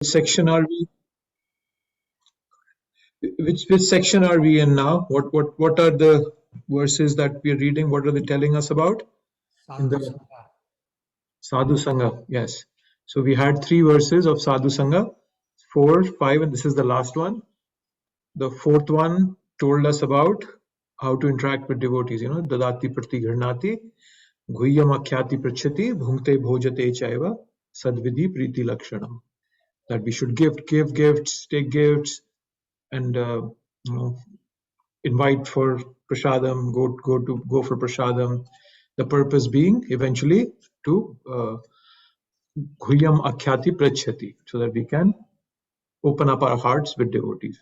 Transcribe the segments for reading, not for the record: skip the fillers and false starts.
section are we? Which section are we in now? What are the verses that we are reading? What are they telling us about? In the Sadhu Sangha, yes. So we had 3 verses of Sadhu Sangha, 4, 5, and this is the last one. The 4th one told us about how to interact with devotees. Dadati prati gharnati, guhyam akhyati prachati, bhungte bhojate chaiva, sadvidhi priti lakshanam. That we should give gifts, take gifts, and invite for prasadam, go for prasadam. The purpose being eventually to guhyam akhyati prachati, so that we can open up our hearts with devotees.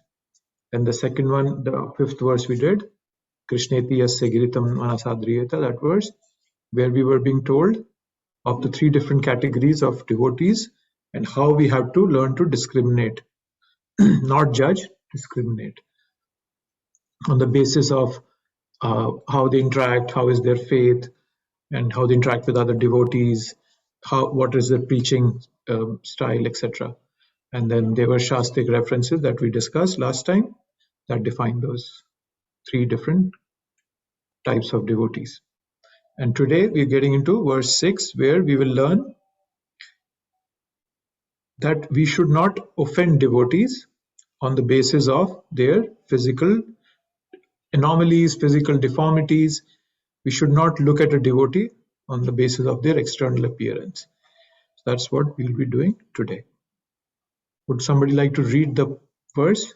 And the second one, the 5th verse we did, Krishneti yasya giritam manasadriyata, that verse, where we were being told of the 3 different categories of devotees and how we have to learn to discriminate, not judge, discriminate on the basis of how they interact, how is their faith, and how they interact with other devotees, what is their preaching style, etc. And then there were Shastric references that we discussed last time that define those 3 different types of devotees. And today we're getting into verse 6, where we will learn that we should not offend devotees on the basis of their physical anomalies, physical deformities. We should not look at a devotee on the basis of their external appearance. So that's what we'll be doing today. Would somebody like to read the verse?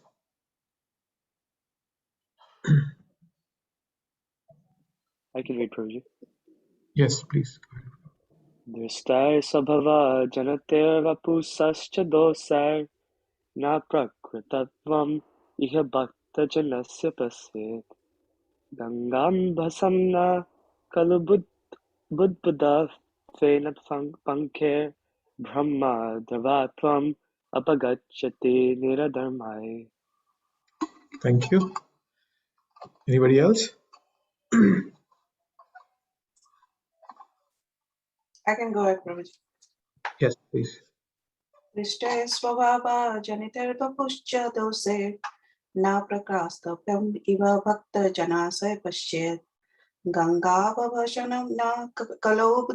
I can read, Prabhuji. Yes, please. Drishtai sabhava janatir vapusascha dosar na prakritatvam iha bhakta janasya pasyet gangam bhasamna kalu budbuddha fena pankhe brahma dravatvam apagachati niradharmai. Thank you. Anybody else? I can go ahead, Prabhuji. Yes, please. Drishtai svabhava janitarvapuscha dose na prakrastapyam iva bhakta janasaya pasyet gangavabhashanam na kalo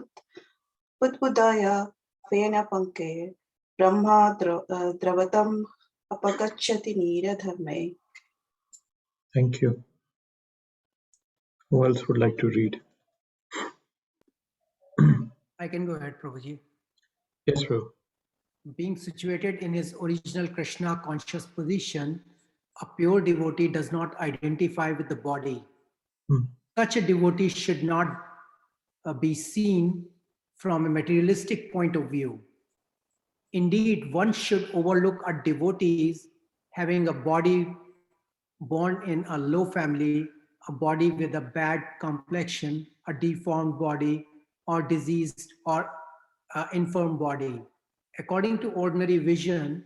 budbudaya fena panke brahma dravatam apagachati niradharme. Thank you. Who else would like to read? I can go ahead, Prabhuji. Yes, Prabhu. Being situated in his original Krishna conscious position, a pure devotee does not identify with the body. Such a devotee should not be seen from a materialistic point of view. Indeed, one should overlook a devotee having a body born in a low family, a body with a bad complexion, a deformed body, or diseased or infirm body. According to ordinary vision,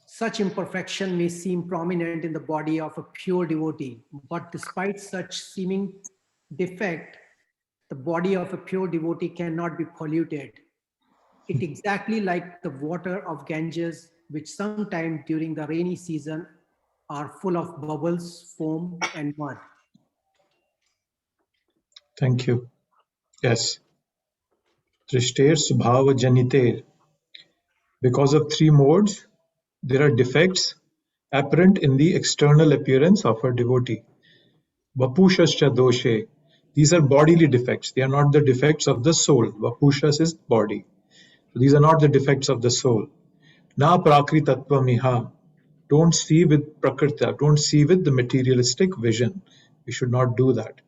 such imperfection may seem prominent in the body of a pure devotee, but despite such seeming defect, the body of a pure devotee cannot be polluted. It exactly like the water of Ganges, which sometime during the rainy season are full of bubbles, foam, and mud. Thank you. Yes. Drishter subhava janiter. Because of 3 modes, there are defects apparent in the external appearance of a devotee. Vapushascha doshe. These are bodily defects. They are not the defects of the soul. Vapushas is body. So these are not the defects of the soul. Na prakritatvam. Don't see with prakrita. Don't see with the materialistic vision. We should not do that.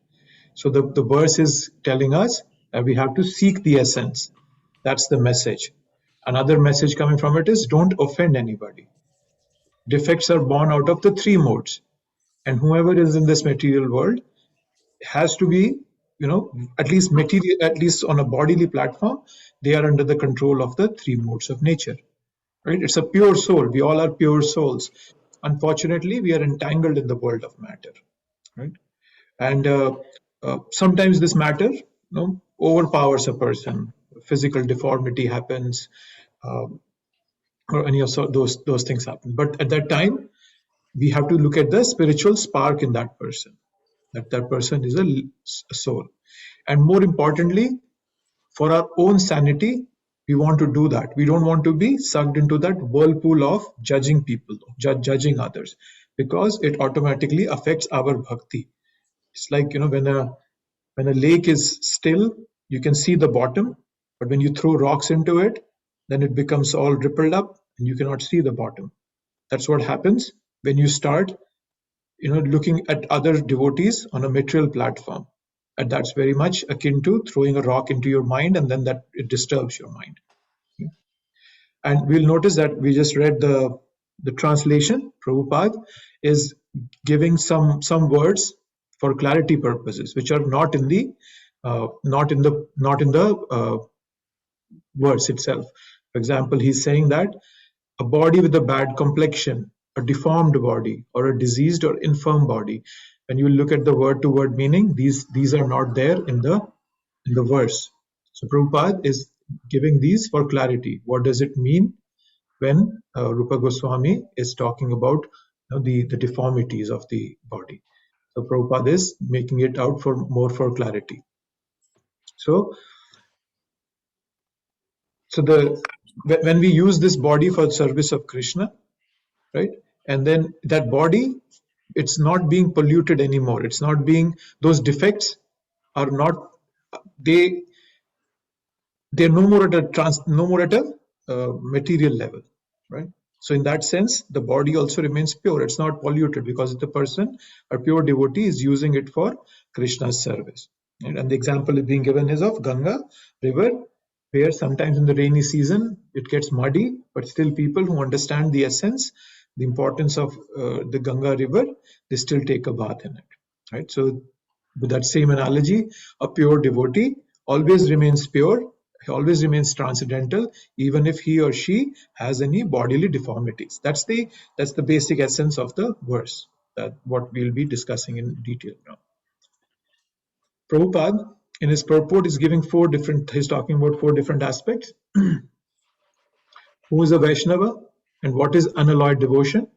So the verse is telling us that we have to seek the essence. That's the message. Another message coming from it is don't offend anybody. Defects are born out of the 3 modes. And whoever is in this material world has to be, at least on a bodily platform, they are under the control of the 3 modes of nature. Right? It's a pure soul. We all are pure souls. Unfortunately, we are entangled in the world of matter. Right? And sometimes this matter overpowers a person. Physical deformity happens. or any of those things happen. But at that time, we have to look at the spiritual spark in that person, that person is a soul. And more importantly, for our own sanity, we want to do that. We don't want to be sucked into that whirlpool of judging people, judging others, because it automatically affects our bhakti. It's like, when a lake is still, you can see the bottom, but when you throw rocks into it, then it becomes all rippled up and you cannot see the bottom. That's what happens when you start, looking at other devotees on a material platform. And that's very much akin to throwing a rock into your mind, and then that it disturbs your mind. And we'll notice that we just read the translation. Prabhupada is giving some words for clarity purposes, which are not in the verse itself. For example, he's saying that a body with a bad complexion, a deformed body, or a diseased or infirm body, when you look at the word-to-word meaning, these are not there in the verse. So Prabhupada is giving these for clarity. What does it mean when Rupa Goswami is talking about the deformities of the body? So Prabhupada is making it out more for clarity. So when we use this body for service of Krishna, right, and then that body, it's not being polluted anymore. It's not being, those defects are not, they're no more at a material level, right? So in that sense, the body also remains pure. It's not polluted because the person, a pure devotee, is using it for Krishna's service. And the example is being given is of Ganga river, where sometimes in the rainy season it gets muddy, but still people who understand the essence, the importance of the Ganga river, they still take a bath in it, right? So with that same analogy, a pure devotee always remains pure, he always remains transcendental, even if he or she has any bodily deformities. That's the basic essence of the verse, that what we'll be discussing in detail now. Prabhupada, in his purport, is giving he's talking about 4 different aspects. Who is a Vaishnava and what is unalloyed devotion?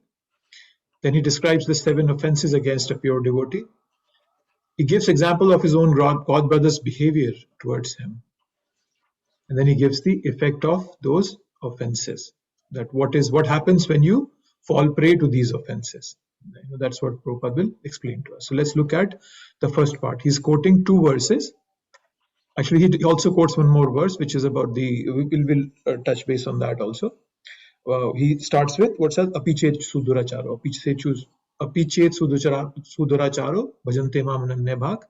Then he describes the 7 offenses against a pure devotee. He gives example of his own god brother's behavior towards him. And then he gives the effect of those offenses. That what happens when you fall prey to these offenses. That's what Prabhupada will explain to us. So let's look at the first part. He's quoting 2 verses. Actually, he also quotes one more verse, which is about we'll touch base on that also. He starts with what's that? Apichet suduracharo. Apichet suduracharo bhajante mam ananyabhak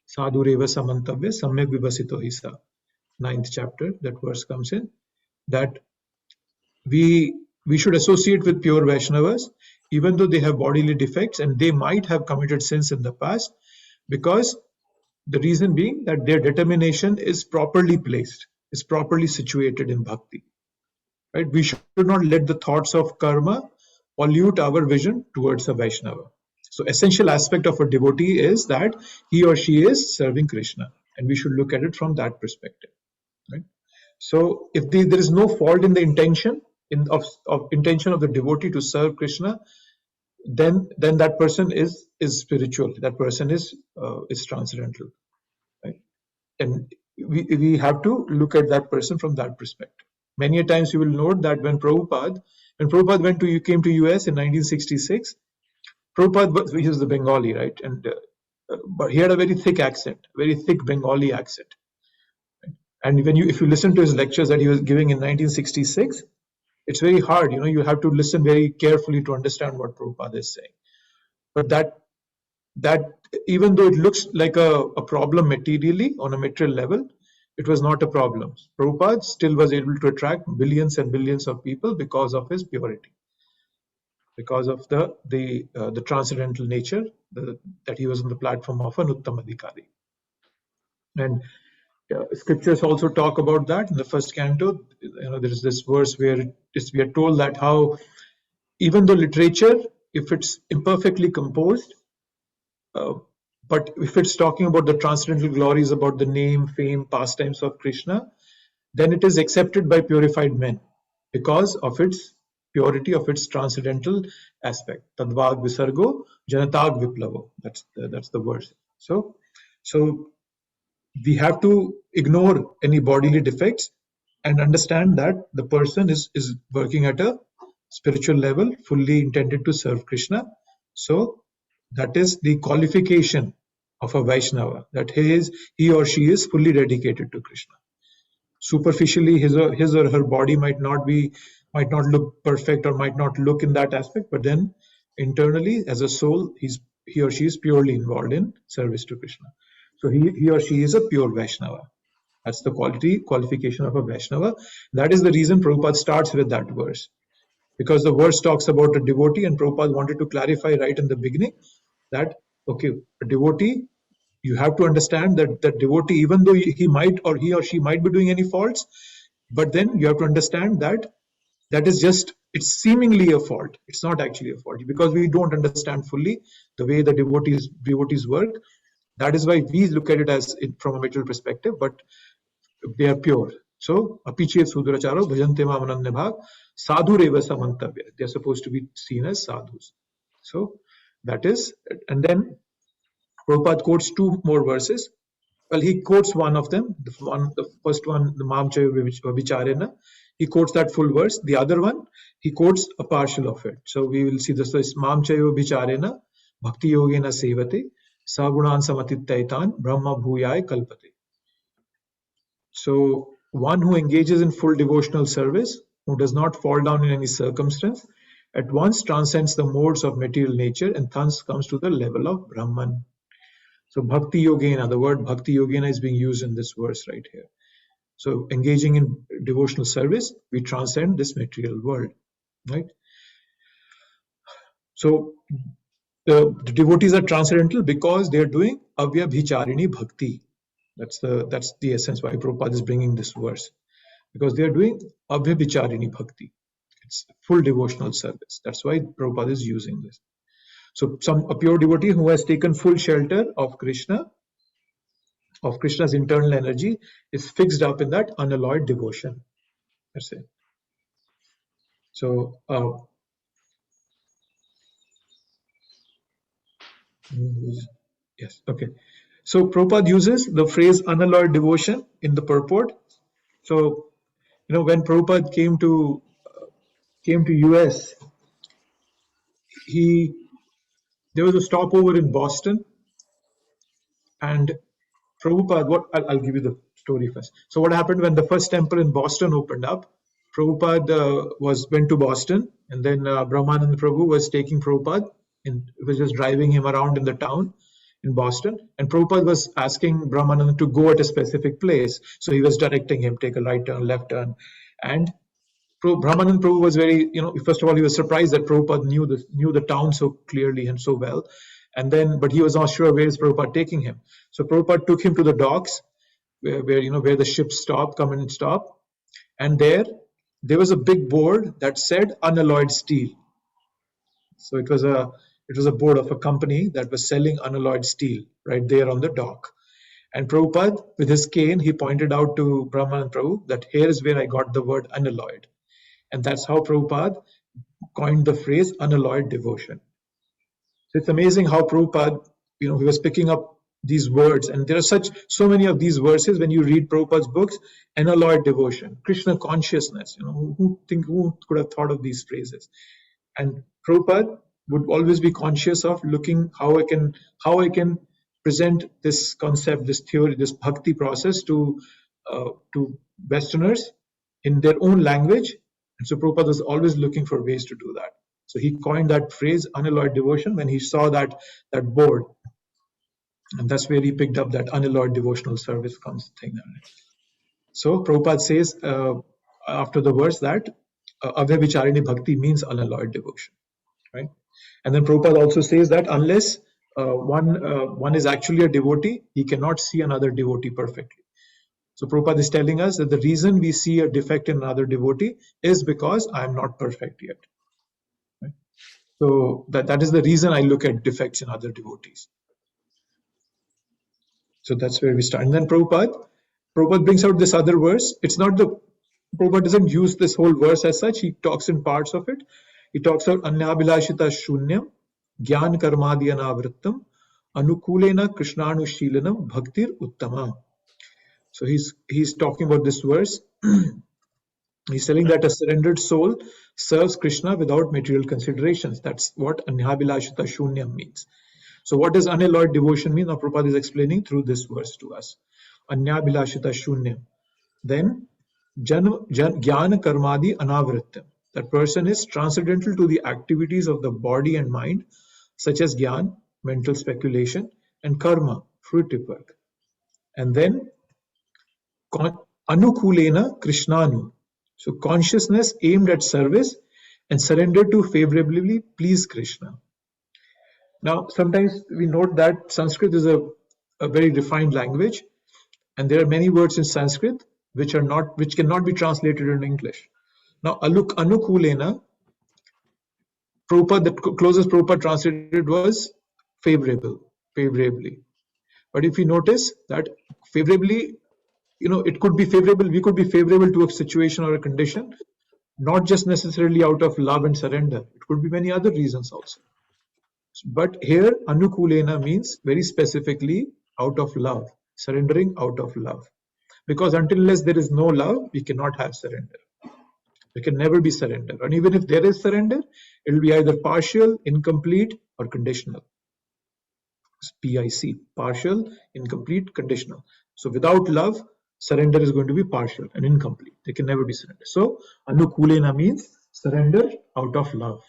sadhureva samantavya samyak vibhasito hisa. 9th chapter, that verse comes in, that we should associate with pure Vaishnavas, even though they have bodily defects and they might have committed sins in the past, because the reason being that their determination is properly placed, is properly situated in bhakti. Right? We should not let the thoughts of karma pollute our vision towards a Vaishnava. So essential aspect of a devotee is that he or she is serving Krishna, and we should look at it from that perspective. Right? So if there is no fault in the intention of intention of the devotee to serve Krishna, then that person is spiritual. That person is transcendental. Right? And we have to look at that person from that perspective. Many a times you will note that when Prabhupada came to US in 1966, Prabhupada, he was the Bengali, right? And but he had a very thick accent, very thick Bengali accent. And if you listen to his lectures that he was giving in 1966, it's very hard. You have to listen very carefully to understand what Prabhupada is saying. But that even though it looks like a problem materially on a material level, it was not a problem. Prabhupada still was able to attract billions and billions of people because of his purity, because of the transcendental nature that he was on the platform of an Uttamadhikari. And scriptures also talk about that in the first canto. There is this verse where we are told that how even though literature, if it's imperfectly composed, but if it's talking about the transcendental glories, about the name, fame, pastimes of Krishna, then it is accepted by purified men. because of its purity, of its transcendental aspect. Tadvag visargo janatag viplavo. That's the verse. So we have to ignore any bodily defects and understand that the person is working at a spiritual level, fully intended to serve Krishna. So that is the qualification of a Vaishnava, that he or she is fully dedicated to Krishna. Superficially, his or her body might not look perfect or might not look in that aspect, but then internally, as a soul, he or she is purely involved in service to Krishna. So he or she is a pure Vaishnava. That's the qualification of a Vaishnava. That is the reason Prabhupada starts with that verse. Because the verse talks about a devotee, and Prabhupada wanted to clarify right in the beginning that, okay, a devotee, you have to understand that the devotee, even though he or she might be doing any faults, but then you have to understand that it's seemingly a fault. It's not actually a fault, because we don't understand fully the way the devotees work. That is why we look at it as from a material perspective, but they are pure. So, apichet suduracharo bhajante mam ananya bhav sadhu reva samantavya. They are supposed to be seen as sadhus. So, that is, and then Prabhupada quotes two more verses. Well, he quotes one of them. The first one, the Mam Chayo Vicharena. He quotes that full verse. The other one, he quotes a partial of it. So we will see this. So it's Mam Chayo Vicharena, Bhakti Yogena Sevate, Sagunan Samatittaitan, Brahma Bhuyai Kalpate. So one who engages in full devotional service, who does not fall down in any circumstance, at once transcends the modes of material nature and thus comes to the level of Brahman. So Bhakti Yogena, the word Bhakti Yogena is being used in this verse right here. So engaging in devotional service, we transcend this material world, right? So the devotees are transcendental because they are doing Avyabhicharini Bhakti. That's the essence why Prabhupada is bringing this verse. Because they are doing Avyabhicharini Bhakti. It's full devotional service. That's why Prabhupada is using this. So a pure devotee who has taken full shelter of Krishna, of Krishna's internal energy, is fixed up in that unalloyed devotion. That's it. So yes, okay. So Prabhupada uses the phrase unalloyed devotion in the purport. So when Prabhupada came to US, there was a stopover in Boston, and Prabhupada, I'll give you the story first. So what happened when the first temple in Boston opened up? Prabhupada went to Boston, and then Brahmananda Prabhu was taking Prabhupada, and was just driving him around in the town in Boston. And Prabhupada was asking Brahmananda to go at a specific place. So he was directing him, take a right turn, left turn. And Brahmananda Prabhu was very, first of all, he was surprised that Prabhupada knew the town so clearly and so well. But he was not sure where is Prabhupada taking him. So Prabhupada took him to the docks where the ships come and stop. And there was a big board that said unalloyed steel. So it was a board of a company that was selling unalloyed steel right there on the dock. And Prabhupada, with his cane, he pointed out to Brahmananda Prabhu that here is where I got the word unalloyed. And that's how Prabhupada coined the phrase unalloyed devotion. So it's amazing how Prabhupada, he was picking up these words, and there are so many of these verses when you read Prabhupada's books. Unalloyed devotion, Krishna consciousness. Who could have thought of these phrases? And Prabhupada would always be conscious of looking how I can present this concept, this theory, this bhakti process to Westerners in their own language. And so Prabhupada was always looking for ways to do that. So he coined that phrase unalloyed devotion when he saw that board. And that's where he picked up that unalloyed devotional service thing. So Prabhupada says after the verse that Avyabhicharini Bhakti means unalloyed devotion. Right? And then Prabhupada also says that unless one is actually a devotee, he cannot see another devotee perfectly. So Prabhupada is telling us that the reason we see a defect in another devotee is because I am not perfect yet. Right? So that is the reason I look at defects in other devotees. So that's where we start. And then Prabhupada brings out this other verse. It's not the Prabhupada doesn't use this whole verse as such. He talks in parts of it. He talks about anyabhilashita shunyam, gyan karmadi anavrittam, anukulena krishnanushilanam, bhaktir uttamam. So he's talking about this verse. He's telling that a surrendered soul serves Krishna without material considerations. That's what anyabhilashita shunyam means. So what does unalloyed devotion mean? Now Prabhupada is explaining through this verse to us. Anyabhilashita shunyam. Then jnana karmadi anavrittam. That person is transcendental to the activities of the body and mind, such as gyan, mental speculation, and karma, fruitive work. And then anukulena krishnanu. So consciousness aimed at service and surrendered to favorably please Krishna. Now, sometimes we note that Sanskrit is a very refined language, and there are many words in Sanskrit which cannot be translated in English. Now, anukulena, Prabhupada, the closest Prabhupada translated was favorably. But if you notice that favorably, it could be favorable, we could be favorable to a situation or a condition, not just necessarily out of love and surrender. It could be many other reasons also. But here, anukulena means very specifically out of love, surrendering out of love. Because unless there is no love, we cannot have surrender. There can never be surrender. And even if there is surrender, it will be either partial, incomplete, or conditional. It's PIC, partial, incomplete, conditional. So without love, surrender is going to be partial and incomplete. They can never be surrender. So anukulena means surrender out of love.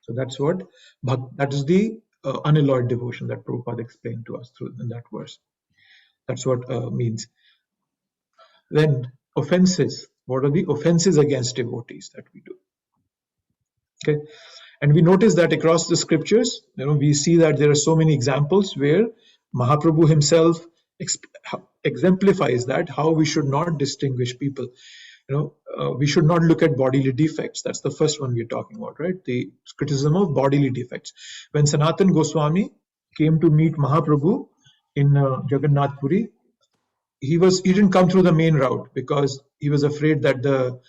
So that's what, that is the unalloyed devotion that Prabhupada explained to us in that verse. That's what means. Then offenses. What are the offenses against devotees that we do? Okay, and we notice that across the scriptures, we see that there are so many examples where Mahaprabhu himself exemplifies that how we should not distinguish people. We should not look at bodily defects. That's the first one we're talking about, right? The criticism of bodily defects. When Sanatan Goswami came to meet Mahaprabhu in Jagannath Puri, he didn't come through the main route because he was afraid that the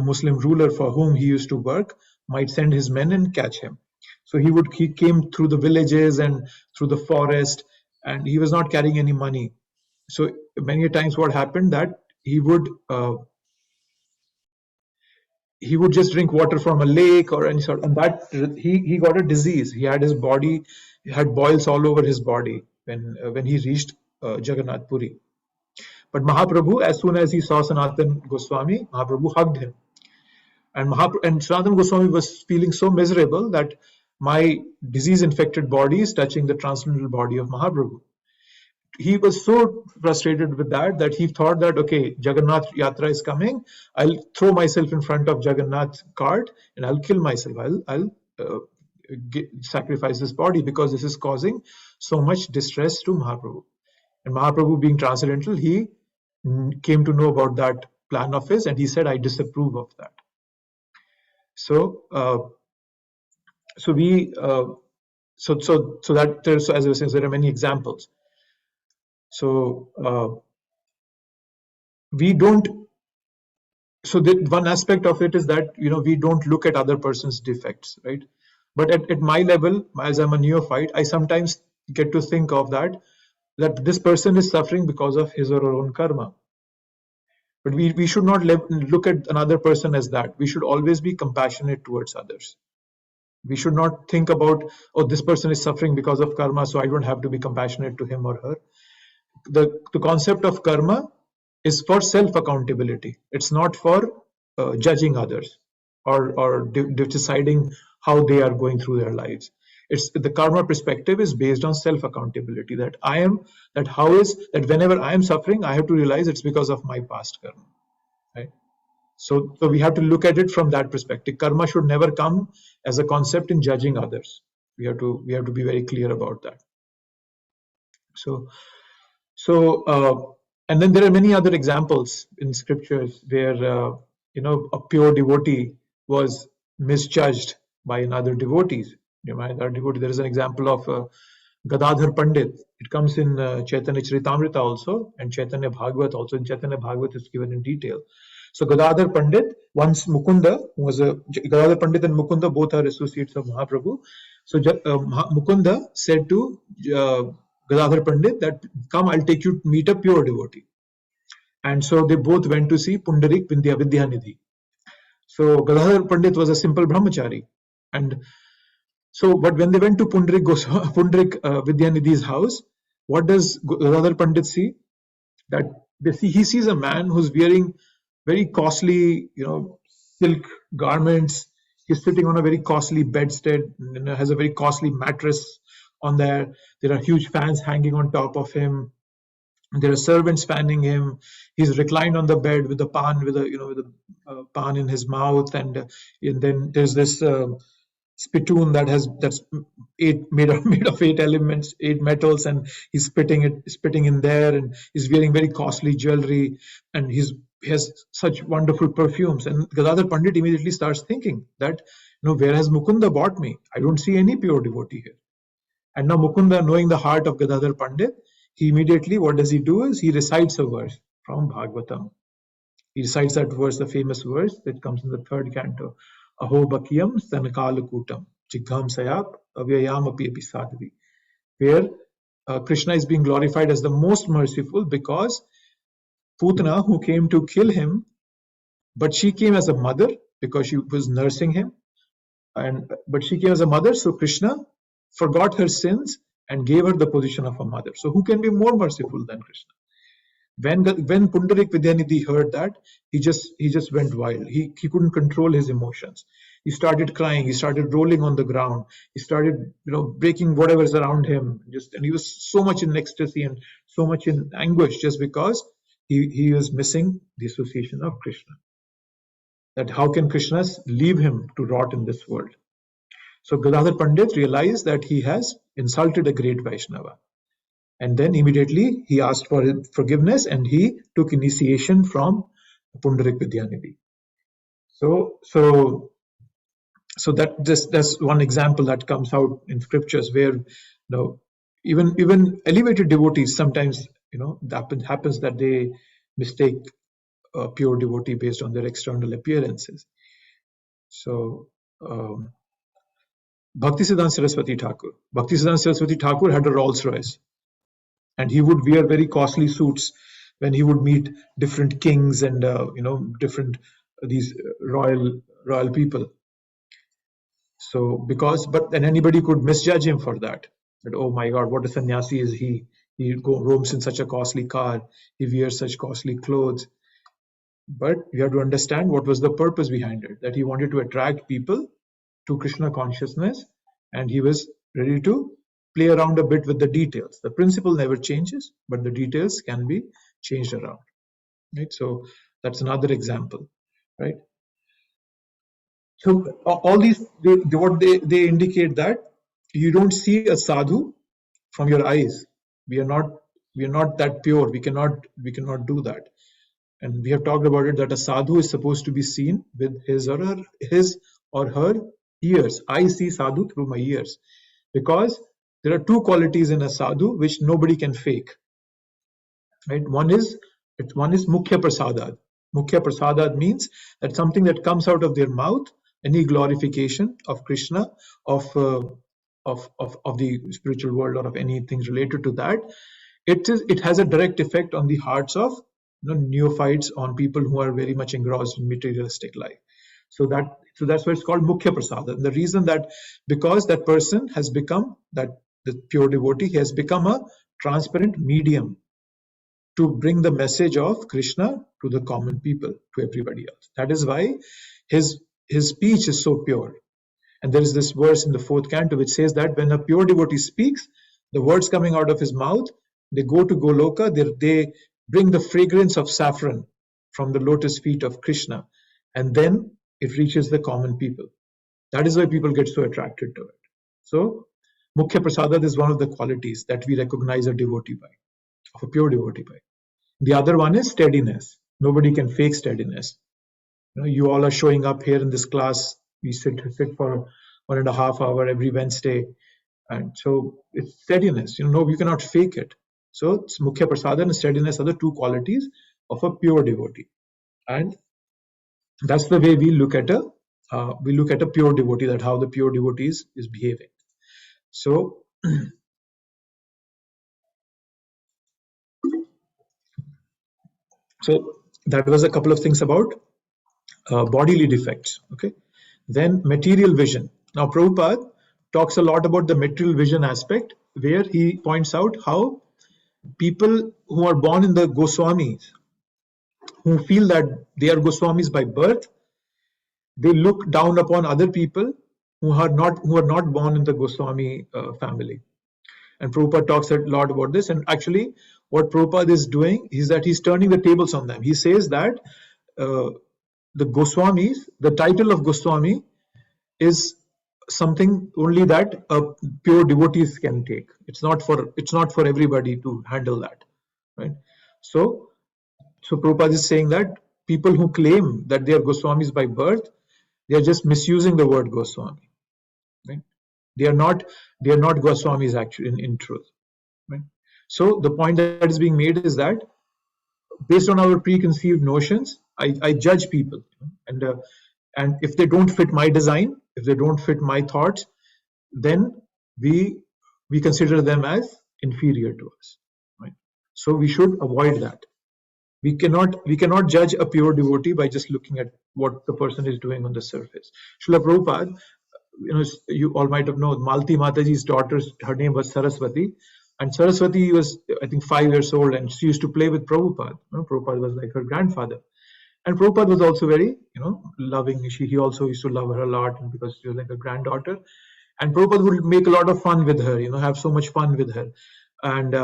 Muslim ruler for whom he used to work might send his men and catch him. So he came through the villages and through the forest, and he was not carrying any money. So many times what happened that he would just drink water from a lake or any sort, and that he got a disease. He had boils all over his body when he reached Jagannath Puri. But Mahaprabhu, as soon as he saw Sanatan Goswami, Mahaprabhu hugged him. And Sanatan Goswami was feeling so miserable that my disease-infected body is touching the transcendental body of Mahaprabhu. He was so frustrated with that he thought that, okay, Jagannath Yatra is coming. I'll throw myself in front of Jagannath cart and I'll kill myself. I'll sacrifice this body because this is causing so much distress to Mahaprabhu. And Mahaprabhu, being transcendental, he came to know about that plan of his, and he said, I disapprove of that. So as I was saying, there are many examples. So we don't. So one aspect of it is that we don't look at other person's defects, right? But at my level, as I'm a neophyte, I sometimes get to think of that this person is suffering because of his or her own karma. But we should not look at another person as that. We should always be compassionate towards others. We should not think about, oh, this person is suffering because of karma, so I don't have to be compassionate to him or her. The concept of karma is for self-accountability. It's not for judging others or deciding how they are going through their lives. The karma perspective is based on self-accountability. That whenever I am suffering, I have to realize it's because of my past karma, right? So we have to look at it from that perspective. Karma should never come as a concept in judging others. We have to be very clear about that. And then there are many other examples in scriptures where a pure devotee was misjudged by another devotees. There is an example of Gadadhar Pandit. It comes in Chaitanya Charitamrita also, and Chaitanya Bhagavat also. In Chaitanya Bhagavat is given in detail. So Gadadhar Pandit, once Mukunda, who was a Gadadhar Pandit and Mukunda both are associates of Mahaprabhu. So Mukunda said to Gadadhar Pandit that, come, I'll take you to meet a pure devotee. And so they both went to see Pundarik Vidyanidhi. So Gadadhar Pandit was a simple brahmachari. And so, but when they went to Pundarik Vidyanidhi's house, what does Gadadhar Pandit see? That he sees a man who's wearing very costly, silk garments. He's sitting on a very costly bedstead, has a very costly mattress on there. There are huge fans hanging on top of him. There are servants fanning him. He's reclined on the bed with a pan, with a pan in his mouth, and then there's this spittoon that's made of 8 elements, 8 metals, and he's spitting in there, and he's wearing very costly jewelry, and he has such wonderful perfumes. And Gadadhar Pandit immediately starts thinking that, where has Mukunda brought me? I don't see any pure devotee here. And now Mukunda, knowing the heart of Gadadhar Pandit, he immediately, what does he do is he recites a verse from Bhagavatam. He recites that verse, the famous verse that comes in the 3rd canto. Aho Bhakyam Stanakalakutam Chigham Sayap Avyayam Api Sadhvi, where Krishna is being glorified as the most merciful, because Putana, who came to kill him, but she came as a mother because she was nursing him, but she came as a mother, so Krishna forgot her sins and gave her the position of a mother. So who can be more merciful than Krishna? When Pundarik Vidyanidhi heard that, he just went wild. He couldn't control his emotions. He started crying. He started rolling on the ground. He started, breaking whatever's around him. And he was so much in ecstasy and so much in anguish, just because he was missing the association of Krishna. That how can Krishna leave him to rot in this world? So Gadadhar Pandit realized that he has insulted a great Vaishnava. And then immediately he asked for forgiveness, and he took initiation from Pundarik Vidyanidhi. So that's one example that comes out in scriptures, where even elevated devotees sometimes that happens that they mistake a pure devotee based on their external appearances. So Bhaktisiddhanta Saraswati Thakur had a Rolls Royce. And he would wear very costly suits when he would meet different kings and different these royal people. So but then anybody could misjudge him for that. That, oh my God, what a sannyasi is he? He roams in such a costly car. He wears such costly clothes. But you have to understand what was the purpose behind it. That he wanted to attract people to Krishna consciousness, and he was ready to play around a bit with the details. The principle never changes, but the details can be changed around. Right? So that's another example, right? So all these, they indicate that you don't see a sadhu from your eyes. We are not that pure. We cannot do that. And we have talked about it, that a sadhu is supposed to be seen with his or her ears. I see sadhu through my ears, because there are 2 qualities in a sadhu which nobody can fake. Right? One is mukhya prasadad. Mukhya prasadad means that something that comes out of their mouth, any glorification of Krishna, of the spiritual world, or of anything related to that, it has a direct effect on the hearts of neophytes, on people who are very much engrossed in materialistic life. So that's why it's called mukhya prasada. And the reason that, because that person has become, that the pure devotee has become a transparent medium to bring the message of Krishna to the common people, to everybody else. That is why his speech is so pure. And there is this verse in the 4th canto which says that when a pure devotee speaks, the words coming out of his mouth, they go to Goloka, they bring the fragrance of saffron from the lotus feet of Krishna, and then it reaches the common people. That is why people get so attracted to it. So mukhya prasadad is one of the qualities that we recognize a devotee by, of a pure devotee by. The other one is steadiness. Nobody can fake steadiness. You all are showing up here in this class. We sit for 1.5 hours every Wednesday, and so it's steadiness. You cannot fake it. So mukhya prasadad and steadiness are the 2 qualities of a pure devotee. And That's the way we look at a pure devotee, that how the pure devotee is behaving. So so that was a couple of things about bodily defects. Okay, then material vision. Now Prabhupada talks a lot about the material vision aspect, where he points out how people who are born in the Goswamis, who feel that they are Goswamis by birth, they look down upon other people who are not born in the Goswami family. And Prabhupada talks a lot about this. And actually, what Prabhupada is doing is that he's turning the tables on them. He says that the Goswamis, the title of Goswami is something only that pure devotees can take. It's not for everybody to handle that, right? So Prabhupada is saying that people who claim that they are Goswamis by birth, they are just misusing the word Goswami, right? They are not Goswamis actually in truth, right? So the point that is being made is that based on our preconceived notions, I judge people, and if they don't fit my design, if they don't fit my thoughts, then we consider them as inferior to us, right? So we should avoid that. We cannot judge a pure devotee by just looking at what the person is doing on the surface. Srila Prabhupada, you all might have known Malti Mataji's daughter, her name was Saraswati, and Saraswati was, I think, 5 years old, and she used to play with Prabhupada. Prabhupada was like her grandfather, and Prabhupada was also very, loving. He also used to love her a lot, and because she was like a granddaughter, and Prabhupada would make a lot of fun with her, have so much fun with her, and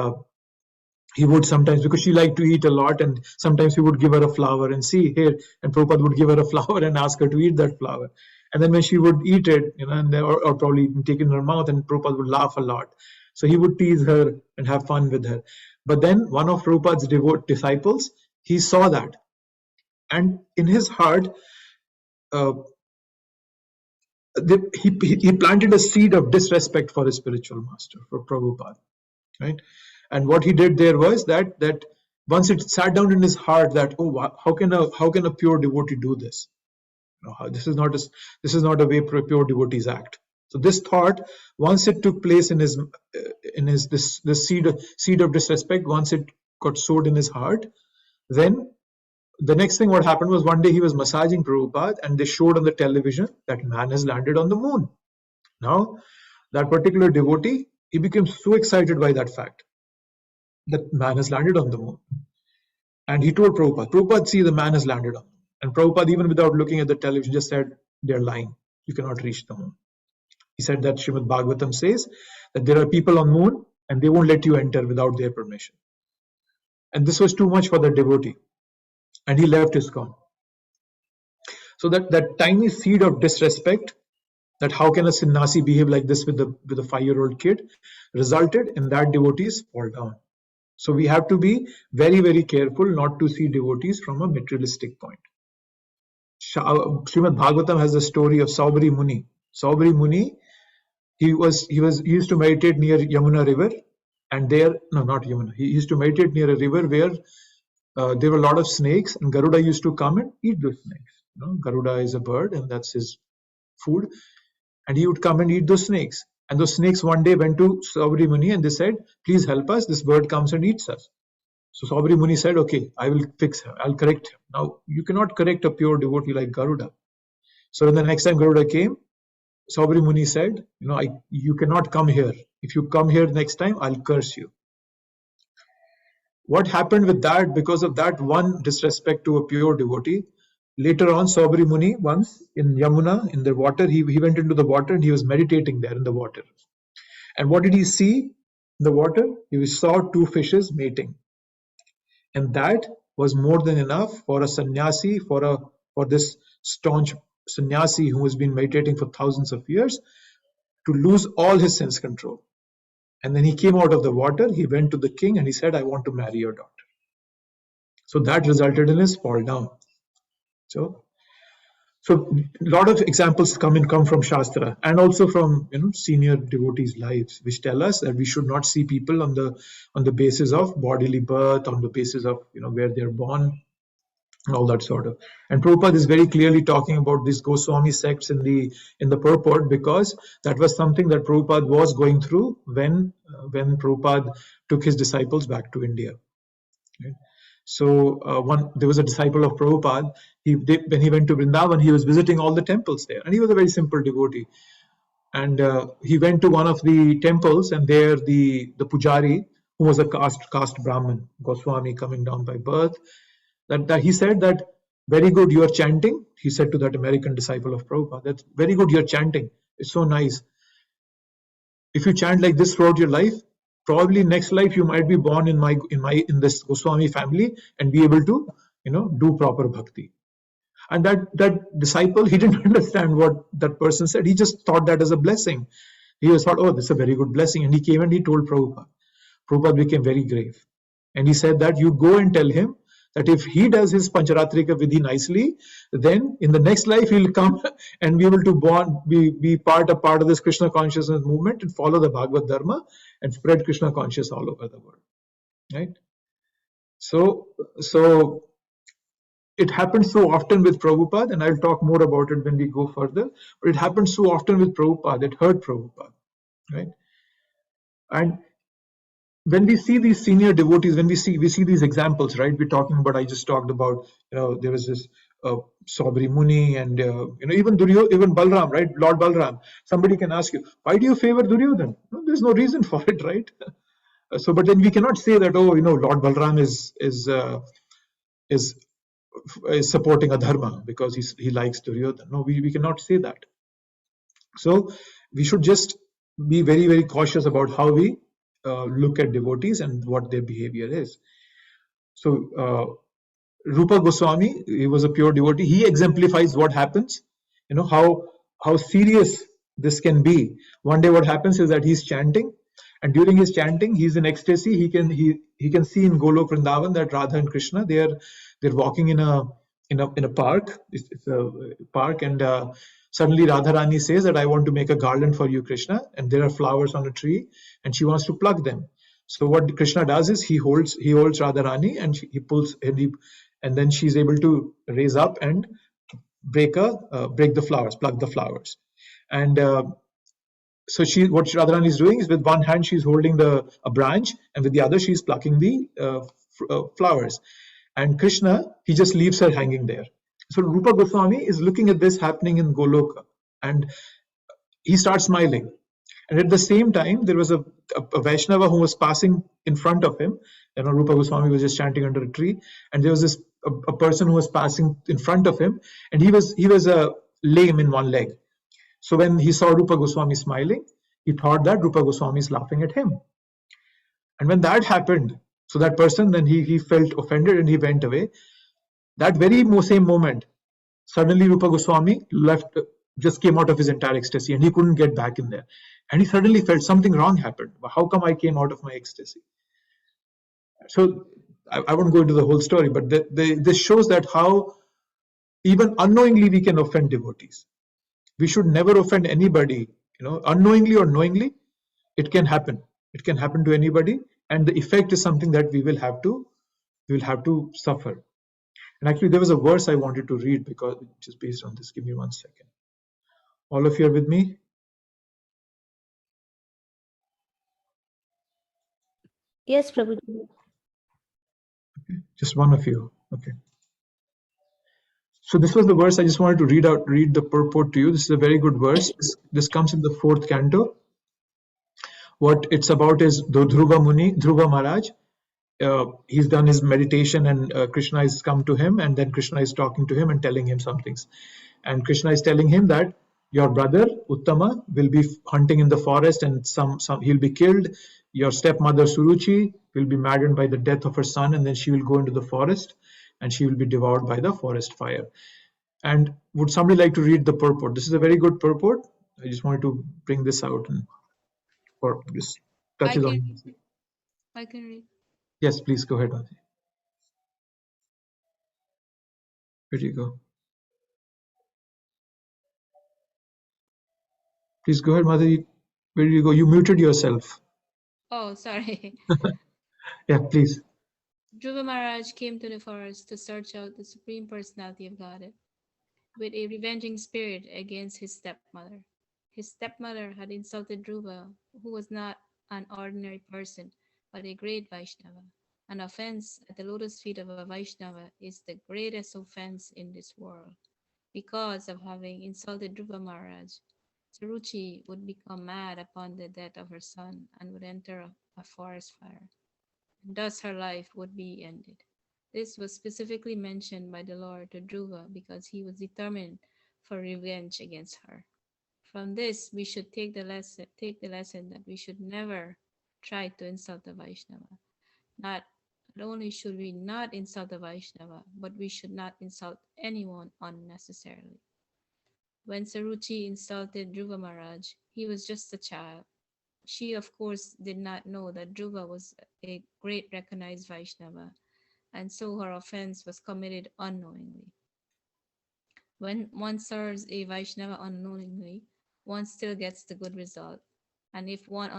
he would sometimes, because she liked to eat a lot, and sometimes he would give her a flower and see here, and Prabhupada would give her a flower and ask her to eat that flower. And then when she would eat it, or probably take it in her mouth, and Prabhupada would laugh a lot. So he would tease her and have fun with her. But then one of Prabhupada's disciples, he saw that. And in his heart, he planted a seed of disrespect for his spiritual master, for Prabhupada, right? And what he did there was that once it sat down in his heart that, how can a pure devotee do this? This is not a way pure devotees act. So this thought, once it took place in his this seed of disrespect, once it got sowed in his heart, then the next thing what happened was, one day he was massaging Prabhupada, and they showed on the television that man has landed on the moon. Now, that particular devotee, he became so excited by that fact that man has landed on the moon. And he told Prabhupada, see, the man has landed on the moon. And Prabhupada, even without looking at the television, just said, they're lying. You cannot reach the moon. He said that Srimad Bhagavatam says that there are people on the moon and they won't let you enter without their permission. And this was too much for the devotee. And he left ISKCON. So that tiny seed of disrespect, that how can a sannyasi behave like this with a 5-year-old kid, resulted in that devotees fall down. So we have to be very, very careful not to see devotees from a materialistic point. Srimad Bhagavatam has the story of Saubhari Muni. Saubhari Muni, he used to meditate near Yamuna river, and he used to meditate near a river where there were a lot of snakes, and Garuda used to come and eat those snakes. Garuda is a bird, and that's his food, and he would come and eat those snakes. And those snakes one day went to Saubhari Muni and they said, please help us, this bird comes and eats us. So Saubhari Muni said, okay, I will fix him, I'll correct him. Now, you cannot correct a pure devotee like Garuda. So when the next time Garuda came, Saubhari Muni said, you cannot come here. If you come here next time, I'll curse you. What happened with that, because of that one disrespect to a pure devotee, later on, Saubhari Muni, once in Yamuna, in the water, he went into the water and he was meditating there in the water. And what did he see in the water? He saw 2 fishes mating. And that was more than enough for a sannyasi, for this staunch sannyasi who has been meditating for thousands of years, to lose all his sense control. And then he came out of the water, he went to the king and he said, I want to marry your daughter. So that resulted in his fall down. So a lot of examples come from Shastra, and also from senior devotees' lives, which tell us that we should not see people on the basis of bodily birth, on the basis of where they're born. all that sort of. And Prabhupada is very clearly talking about these Goswami sects in the purport, because that was something that Prabhupada was going through when Prabhupada took his disciples back to India. Right? So there was a disciple of Prabhupada. When he went to Vrindavan, he was visiting all the temples there, and he was a very simple devotee. And he went to one of the temples, and there the pujari, who was a caste Brahmin, Goswami coming down by birth, that he said that, very good, you are chanting. He said to that American disciple of Prabhupada, that's very good, you're chanting. It's so nice. If you chant like this throughout your life, probably next life you might be born in this Goswami family and be able to, do proper bhakti. And that disciple, he didn't understand what that person said. He just thought that as a blessing. He just thought, oh, this is a very good blessing. And he came and he told Prabhupada. Prabhupada became very grave. And he said that you go and tell him that if he does his Pancharatrika Vidhi nicely, then in the next life he'll come and be able to be part of this Krishna consciousness movement and follow the Bhagavad Dharma and spread Krishna consciousness all over the world. Right? So it happens so often with Prabhupada, and I'll talk more about it when we go further, but it happens so often with Prabhupada, it hurt Prabhupada. Right? And when we see these senior devotees, when we see these examples, right? We're talking about, I just talked about, there was this Sabri Muni, and even Balram, right? Lord Balram. Somebody can ask you, why do you favor Duryodhan? No, there's no reason for it, right? But then we cannot say that, Lord Balram is supporting Adharma because he likes Duryodhan. No, we cannot say that. So we should just be very, very cautious about how we look at devotees and what their behavior is. So Rupa Goswami, he was a pure devotee. He exemplifies what happens, how serious this can be. One day what happens is that he's chanting, and during his chanting, he's in ecstasy. He can see in Golok Vrindavan that Radha and Krishna, they're walking in a park. It's a park, and suddenly Radharani says that I want to make a garland for you, Krishna, and there are flowers on a tree, and she wants to pluck them. So what Krishna does is he holds Radharani, and he pulls, and then she's able to raise up and break the flowers, pluck the flowers. And so what Radharani is doing is, with one hand she's holding a branch, and with the other she's plucking the flowers. And Krishna, he just leaves her hanging there. So Rupa Goswami is looking at this happening in Goloka, and he starts smiling. And at the same time, there was a Vaishnava who was passing in front of him. Rupa Goswami was just chanting under a tree, and there was a person who was passing in front of him, and he was lame in one leg. So when he saw Rupa Goswami smiling, he thought that Rupa Goswami is laughing at him. And when that happened, so that person, then he felt offended and he went away. That very same moment, suddenly Rupa Goswami just came out of his entire ecstasy, and he couldn't get back in there. And he suddenly felt something wrong happened. How come I came out of my ecstasy? So I won't go into the whole story, but this shows that how even unknowingly we can offend devotees. We should never offend anybody, unknowingly or knowingly. It can happen. It can happen to anybody, and the effect is something that we will have to suffer. And actually, there was a verse I wanted to read, because just based on this. Give me 1 second. All of you are with me? Yes, Prabhuji. Okay. Just one of you. Okay. So this was the verse I just wanted to read the purport to you. This is a very good verse. This comes in the 4th canto. What it's about is the Dhruva Maharaj. He's done his meditation, and Krishna has come to him, and then Krishna is talking to him and telling him some things. And Krishna is telling him that your brother Uttama will be hunting in the forest, and he'll be killed. Your stepmother Suruchi will be maddened by the death of her son, and then she will go into the forest, and she will be devoured by the forest fire. And would somebody like to read the purport? This is a very good purport. I just wanted to bring this out, and or this touches on. I can read. Yes, please go ahead, Madhi. Where do you go? Please go ahead, Madhi. Where do you go? You muted yourself. Oh, sorry. Yeah, please. Dhruva Maharaj came to the forest to search out the Supreme Personality of Godhead with a revenging spirit against his stepmother. His stepmother had insulted Dhruva, who was not an ordinary person, but a great Vaishnava. An offense at the lotus feet of a Vaishnava is the greatest offense in this world. Because of having insulted Dhruva Maharaj, Saruchi would become mad upon the death of her son and would enter a forest fire. And thus her life would be ended. This was specifically mentioned by the Lord to Dhruva because he was determined for revenge against her. From this, we should take the lesson that we should never try to insult a Vaishnava. Not only should we not insult a Vaishnava, but we should not insult anyone unnecessarily. When Saruchi insulted Dhruva Maharaj, he was just a child. She, of course, did not know that Dhruva was a great recognized Vaishnava, and so her offense was committed unknowingly. When one serves a Vaishnava unknowingly, one still gets the good result. And if one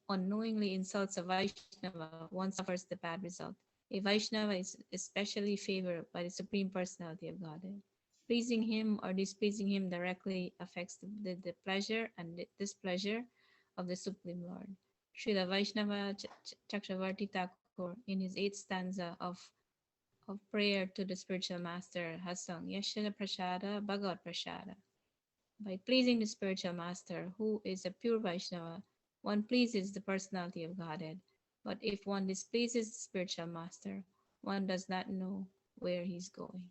unknowingly insults a Vaishnava, one suffers the bad result. A Vaishnava is especially favored by the Supreme Personality of Godhead. Pleasing him or displeasing him directly affects the pleasure and the displeasure of the Supreme Lord. Srila Vaishnava Chakravarti Thakur, in his 8th stanza of prayer to the spiritual master, has sung Yashana Prasada Bhagavad Prasada. By pleasing the spiritual master, who is a pure Vaishnava, one pleases the personality of Godhead. But if one displeases the spiritual master, one does not know where he's going.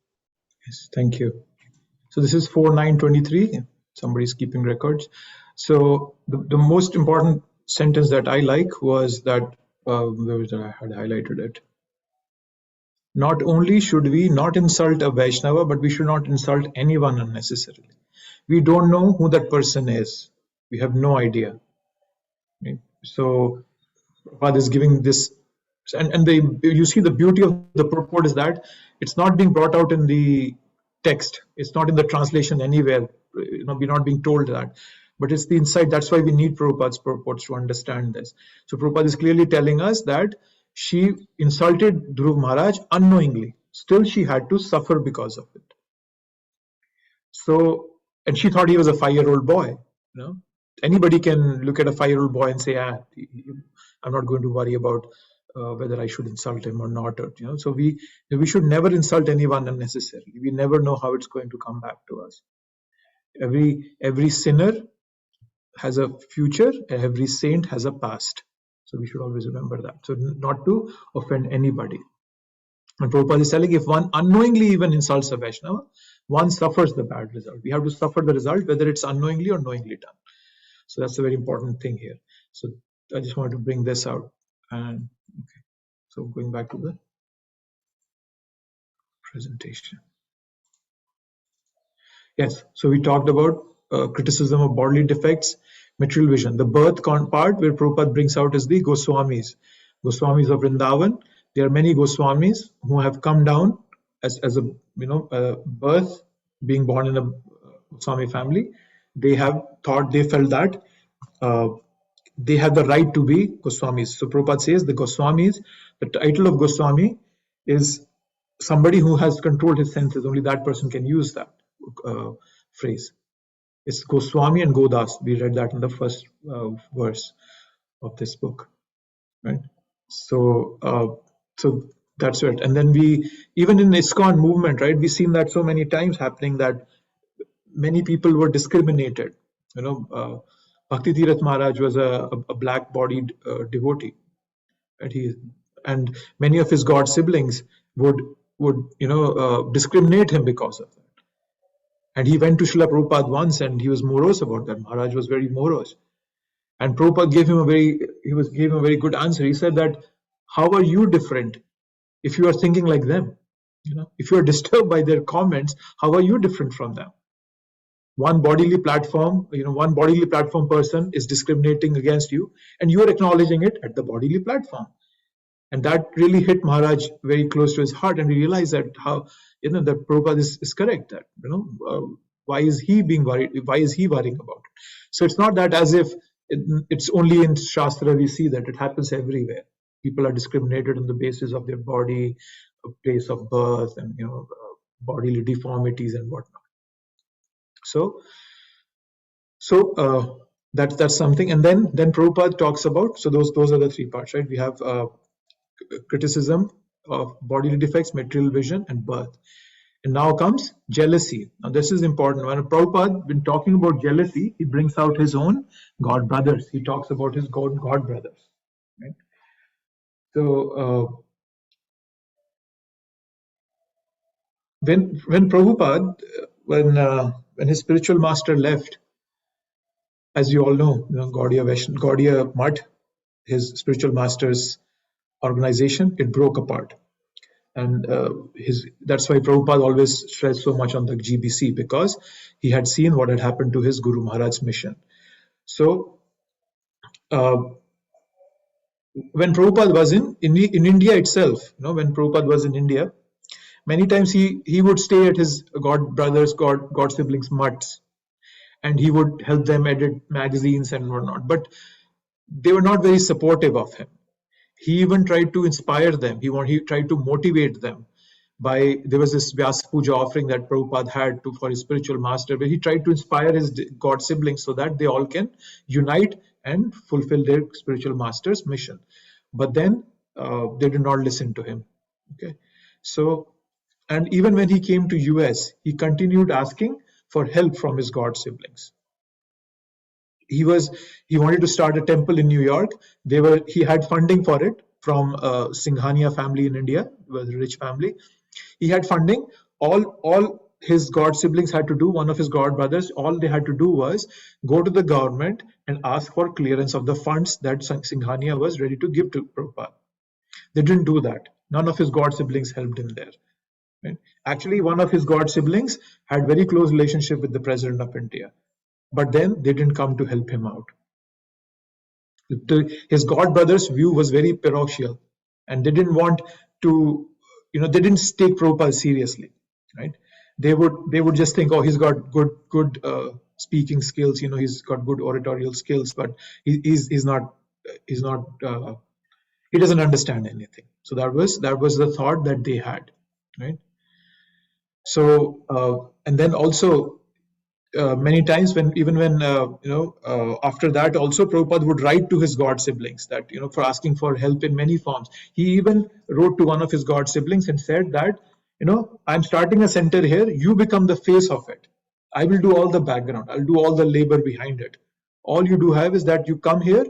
Yes, thank you. So this is 4923. Somebody's keeping records. So the most important sentence that I like was that, where was that? I had highlighted it. Not only should we not insult a Vaishnava, but we should not insult anyone unnecessarily. We don't know who that person is. We have no idea. Right? So Prabhupada is giving this, and you see the beauty of the purport is that it's not being brought out in the text. It's not in the translation anywhere. We're not being told that. But it's the insight. That's why we need Prabhupada's purports to understand this. So Prabhupada is clearly telling us that she insulted Dhruv Maharaj unknowingly. Still, she had to suffer because of it. So, and she thought he was a 5-year-old boy. Anybody can look at a 5-year-old boy and say, I'm not going to worry about whether I should insult him or not. So we should never insult anyone unnecessarily. We never know how it's going to come back to us. Every sinner has a future, and every saint has a past. So we should always remember that. So not to offend anybody. And Prabhupada is telling, if one unknowingly even insults a Vaishnava, one suffers the bad result. We have to suffer the result, whether it's unknowingly or knowingly done. So that's a very important thing here. So I just wanted to bring this out. And okay, so going back to the presentation. Yes, so we talked about criticism of bodily defects, material vision. The birth part where Prabhupada brings out is the Goswamis. Goswamis of Vrindavan. There are many Goswamis who have come down as a birth, being born in a Goswami family. They felt that they have the right to be Goswamis. So Prabhupada says the Goswamis, the title of Goswami is somebody who has controlled his senses. Only that person can use that phrase. It's Goswami and Godas. We read that in the first verse of this book, right? So that's it. And then even in ISKCON movement, right, we've seen that so many times happening that many people were discriminated. Bhakti Tirath Maharaj was a black-bodied devotee, right? And many of his god siblings would discriminate him because of that. And he went to Srila Prabhupada once, and he was morose about that. Maharaj was very morose, and Prabhupada gave him a very good answer. He said that, how are you different if you are thinking like them? If you are disturbed by their comments, how are you different from them? One bodily platform person is discriminating against you, and you are acknowledging it at the bodily platform. And that really hit Maharaj very close to his heart, and we realized that how that Prabhupada is correct. That why is he being worried? Why is he worrying about it? So it's not that as if it's only in Shastra we see that. It happens everywhere. people are discriminated on the basis of their body, place of birth, and bodily deformities and whatnot. So that's something. And then Prabhupada talks about, so those are the three parts, right? We have criticism of bodily defects, material vision, and birth. And now comes jealousy. Now this is important. When Prabhupada, when talking about jealousy, he brings out his own god brothers. He talks about his god brothers. Right? So when Prabhupada, when his spiritual master left, as you all know, Gaudiya Math, his spiritual master's organization, it broke apart. And that's why Prabhupada always stressed so much on the GBC, because he had seen what had happened to his Guru Maharaj's mission. So when Prabhupada was in India itself, when Prabhupada was in India, many times he would stay at his god brothers, god siblings' mutts, and he would help them edit magazines and whatnot. But they were not very supportive of him. He even tried to inspire them. He tried to motivate them. There was this Vyasa Puja offering that Prabhupada had for his spiritual master, where he tried to inspire his god siblings so that they all can unite and fulfill their spiritual master's mission. But then they did not listen to him. Okay, so, and even when he came to US, he continued asking for help from his god siblings. He wanted to start a temple in New York. He had funding for it from Singhania family in India. It was a rich family. He had funding. All his god siblings had to do, one of his god brothers, all they had to do was go to the government and ask for clearance of the funds that Singhania was ready to give to Prabhupada. They didn't do that. None of his god siblings helped him there. Right? Actually, one of his god siblings had very close relationship with the President of India. But then they didn't come to help him out. His god brothers' view was very parochial, and they didn't want to, they didn't take Prabhupada seriously, right? They would just think, oh, he's got good speaking skills, he's got good oratorial skills, but he's not he doesn't understand anything. So that was the thought that they had, right? So and then also. Many times after that also Prabhupada would write to his god siblings that, for asking for help in many forms. He even wrote to one of his god siblings and said that, I'm starting a center here, you become the face of it. I will do all the background, I'll do all the labor behind it. All you do have is that you come here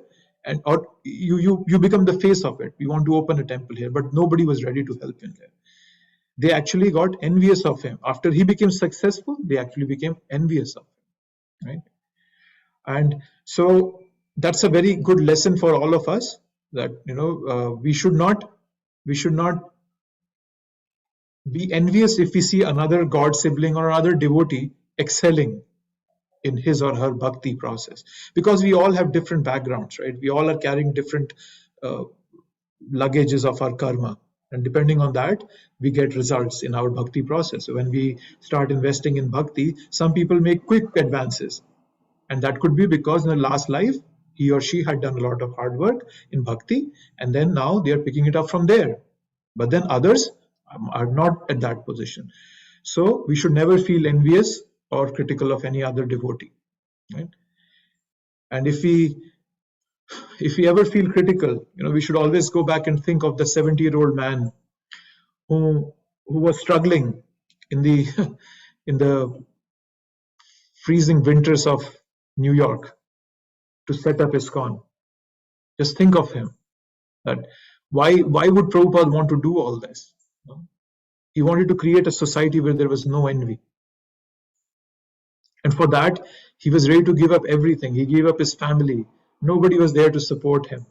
and or you become the face of it. We want to open a temple here, but nobody was ready to help him there. They actually got envious of him. After he became successful, they actually became envious of him, right? And so that's a very good lesson for all of us, that we should not be envious if we see another god sibling or another devotee excelling in his or her bhakti process, because we all have different backgrounds, right? We all are carrying different luggages of our karma. And depending on that, we get results in our bhakti process. So when we start investing in bhakti, some people make quick advances. And that could be because in the last life, he or she had done a lot of hard work in bhakti, and then now they are picking it up from there. But then others are not at that position. So we should never feel envious or critical of any other devotee, right? And if we ever feel critical, we should always go back and think of the 70-year-old man who was struggling in the freezing winters of New York to set up ISKCON. Just think of him. That why would Prabhupada want to do all this? He wanted to create a society where there was no envy. And for that, he was ready to give up everything. He gave up his family. Nobody was there to support him.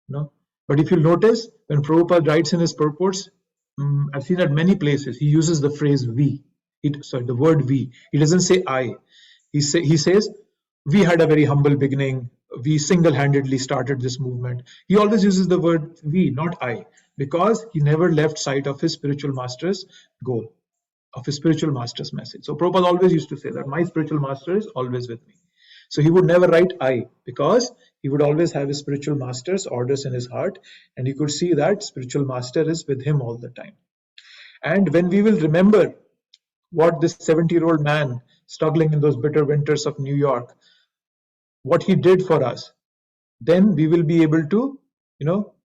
But if you notice, when Prabhupada writes in his purports, I've seen at many places, he uses the phrase we. The word we. He doesn't say I. He says, we had a very humble beginning. We single-handedly started this movement. He always uses the word we, not I, because he never left sight of his spiritual master's goal, of his spiritual master's message. So Prabhupada always used to say that my spiritual master is always with me. So he would never write I, because he would always have his spiritual master's orders in his heart, and he could see that spiritual master is with him all the time. And when we will remember what this 70-year-old man struggling in those bitter winters of New York, what he did for us, then we will be able to,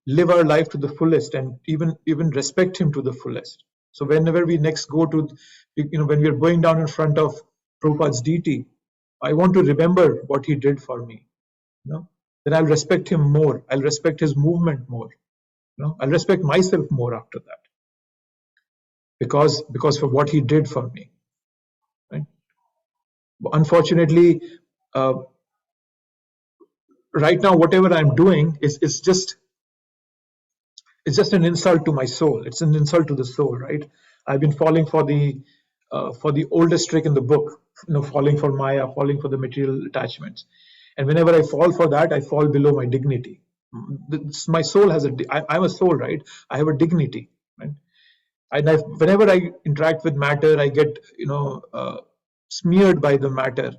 live our life to the fullest and even respect him to the fullest. So whenever we next go to, when we are going down in front of Prabhupada's deity, I want to remember what he did for me. Then I'll respect him more. I'll respect his movement more. I'll respect myself more after that, because for what he did for me. Right? Unfortunately, right now, whatever I'm doing is just an insult to my soul. It's an insult to the soul, right? I've been falling for the oldest trick in the book, falling for Maya, falling for the material attachments. And whenever I fall for that, I fall below my dignity. My soul has I'm a soul, right? I have a dignity, right? And whenever I interact with matter, I get, smeared by the matter,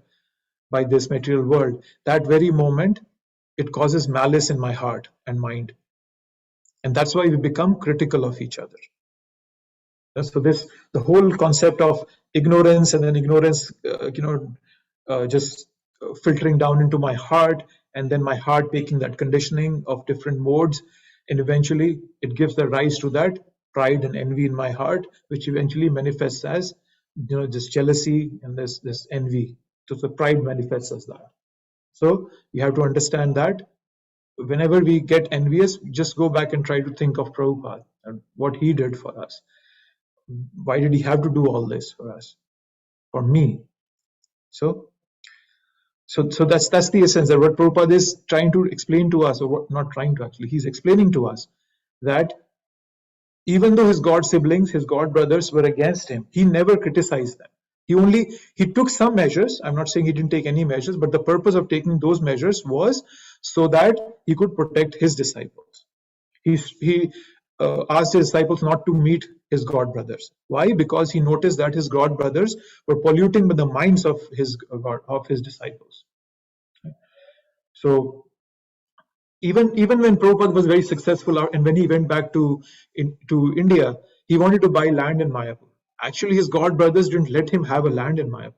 by this material world. That very moment, it causes malice in my heart and mind. And that's why we become critical of each other. So the whole concept of ignorance, and then ignorance, just filtering down into my heart, and then my heart taking that conditioning of different modes, and eventually it gives the rise to that pride and envy in my heart, which eventually manifests as, this jealousy and this envy. So the pride manifests as that. So you have to understand that whenever we get envious, just go back and try to think of Prabhupada and what he did for us. Why did he have to do all this for us, for me? So that's the essence that what Prabhupada is trying to explain to us, or what, not trying to actually, he's explaining to us that even though his god siblings, his god brothers were against him, he never criticized them. He took some measures. I'm not saying he didn't take any measures, but the purpose of taking those measures was so that he could protect his disciples. He asked his disciples not to meet his god brothers. Why? Because he noticed that his god brothers were polluting the minds of his disciples. So even when Prabhupada was very successful, and when he went back to India, he wanted to buy land in Mayapur. Actually, his god brothers didn't let him have a land in Mayapur.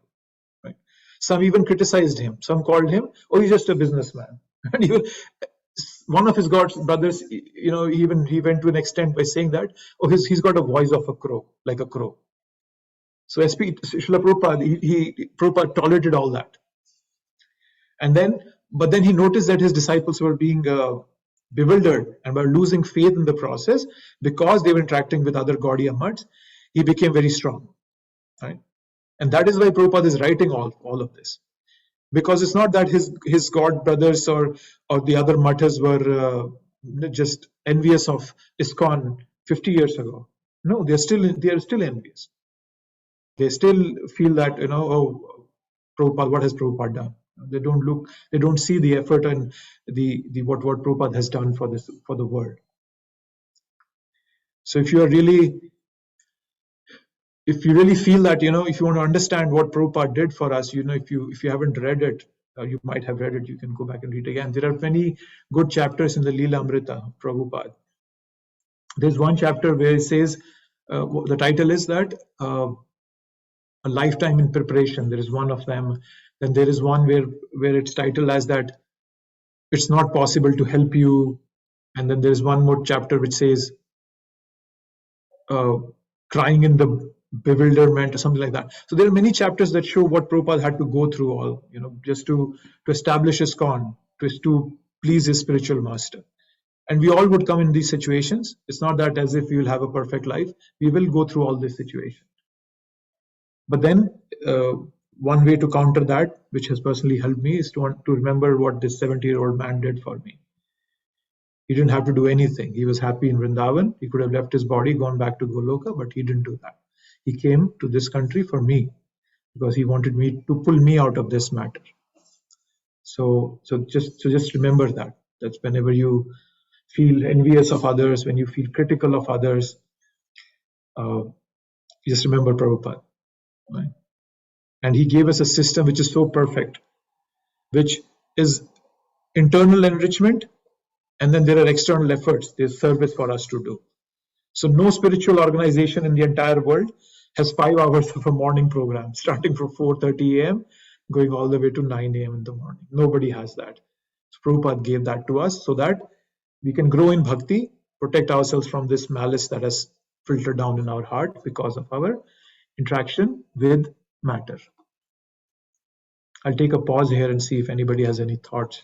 Right? Some even criticized him. Some called him, "Oh, he's just a businessman." And even one of his god brothers, he went to an extent by saying that, "Oh, he's got a voice of a crow, like a crow." So Srila Prabhupada, Prabhupada tolerated all that. But then he noticed that his disciples were being bewildered and were losing faith in the process because they were interacting with other Gaudiya mutts. He became very strong, right? And that is why Prabhupada is writing all of this, because it's not that his god brothers or the other mattas were just envious of ISKCON 50 years ago. No, they are still envious. They still feel that, oh, Prabhupada, what has Prabhupada done? They don't see the effort and the what Prabhupada has done for the world. So if you really feel that, if you want to understand what Prabhupada did for us, if you haven't read it, you might have read it, you can go back and read again. There are many good chapters in the Leela Amrita of Prabhupada. There's one chapter where it says, the title is that a lifetime in preparation. There is one of them. Then there is one where it's titled as that it's not possible to help you. And then there's one more chapter which says crying in the bewilderment or something like that. So there are many chapters that show what Prabhupada had to go through all, just to establish ISKCON, to please his spiritual master. And we all would come in these situations. It's not that as if we will have a perfect life. We will go through all these situations. But then one way to counter that, which has personally helped me, is to remember what this 70-year-old man did for me. He didn't have to do anything. He was happy in Vrindavan. He could have left his body, gone back to Goloka, but he didn't do that. He came to this country for me because he wanted me to pull me out of this matter. So just remember that. That's whenever you feel envious of others, when you feel critical of others, just remember Prabhupada. Right? And he gave us a system which is so perfect, which is internal enrichment, and then there are external efforts, there's service for us to do. So no spiritual organization in the entire world has 5 hours of a morning program, starting from 4:30 a.m., going all the way to 9 a.m. in the morning. Nobody has that. So Prabhupada gave that to us so that we can grow in bhakti, protect ourselves from this malice that has filtered down in our heart because of our interaction with matter. I'll take a pause here and see if anybody has any thoughts,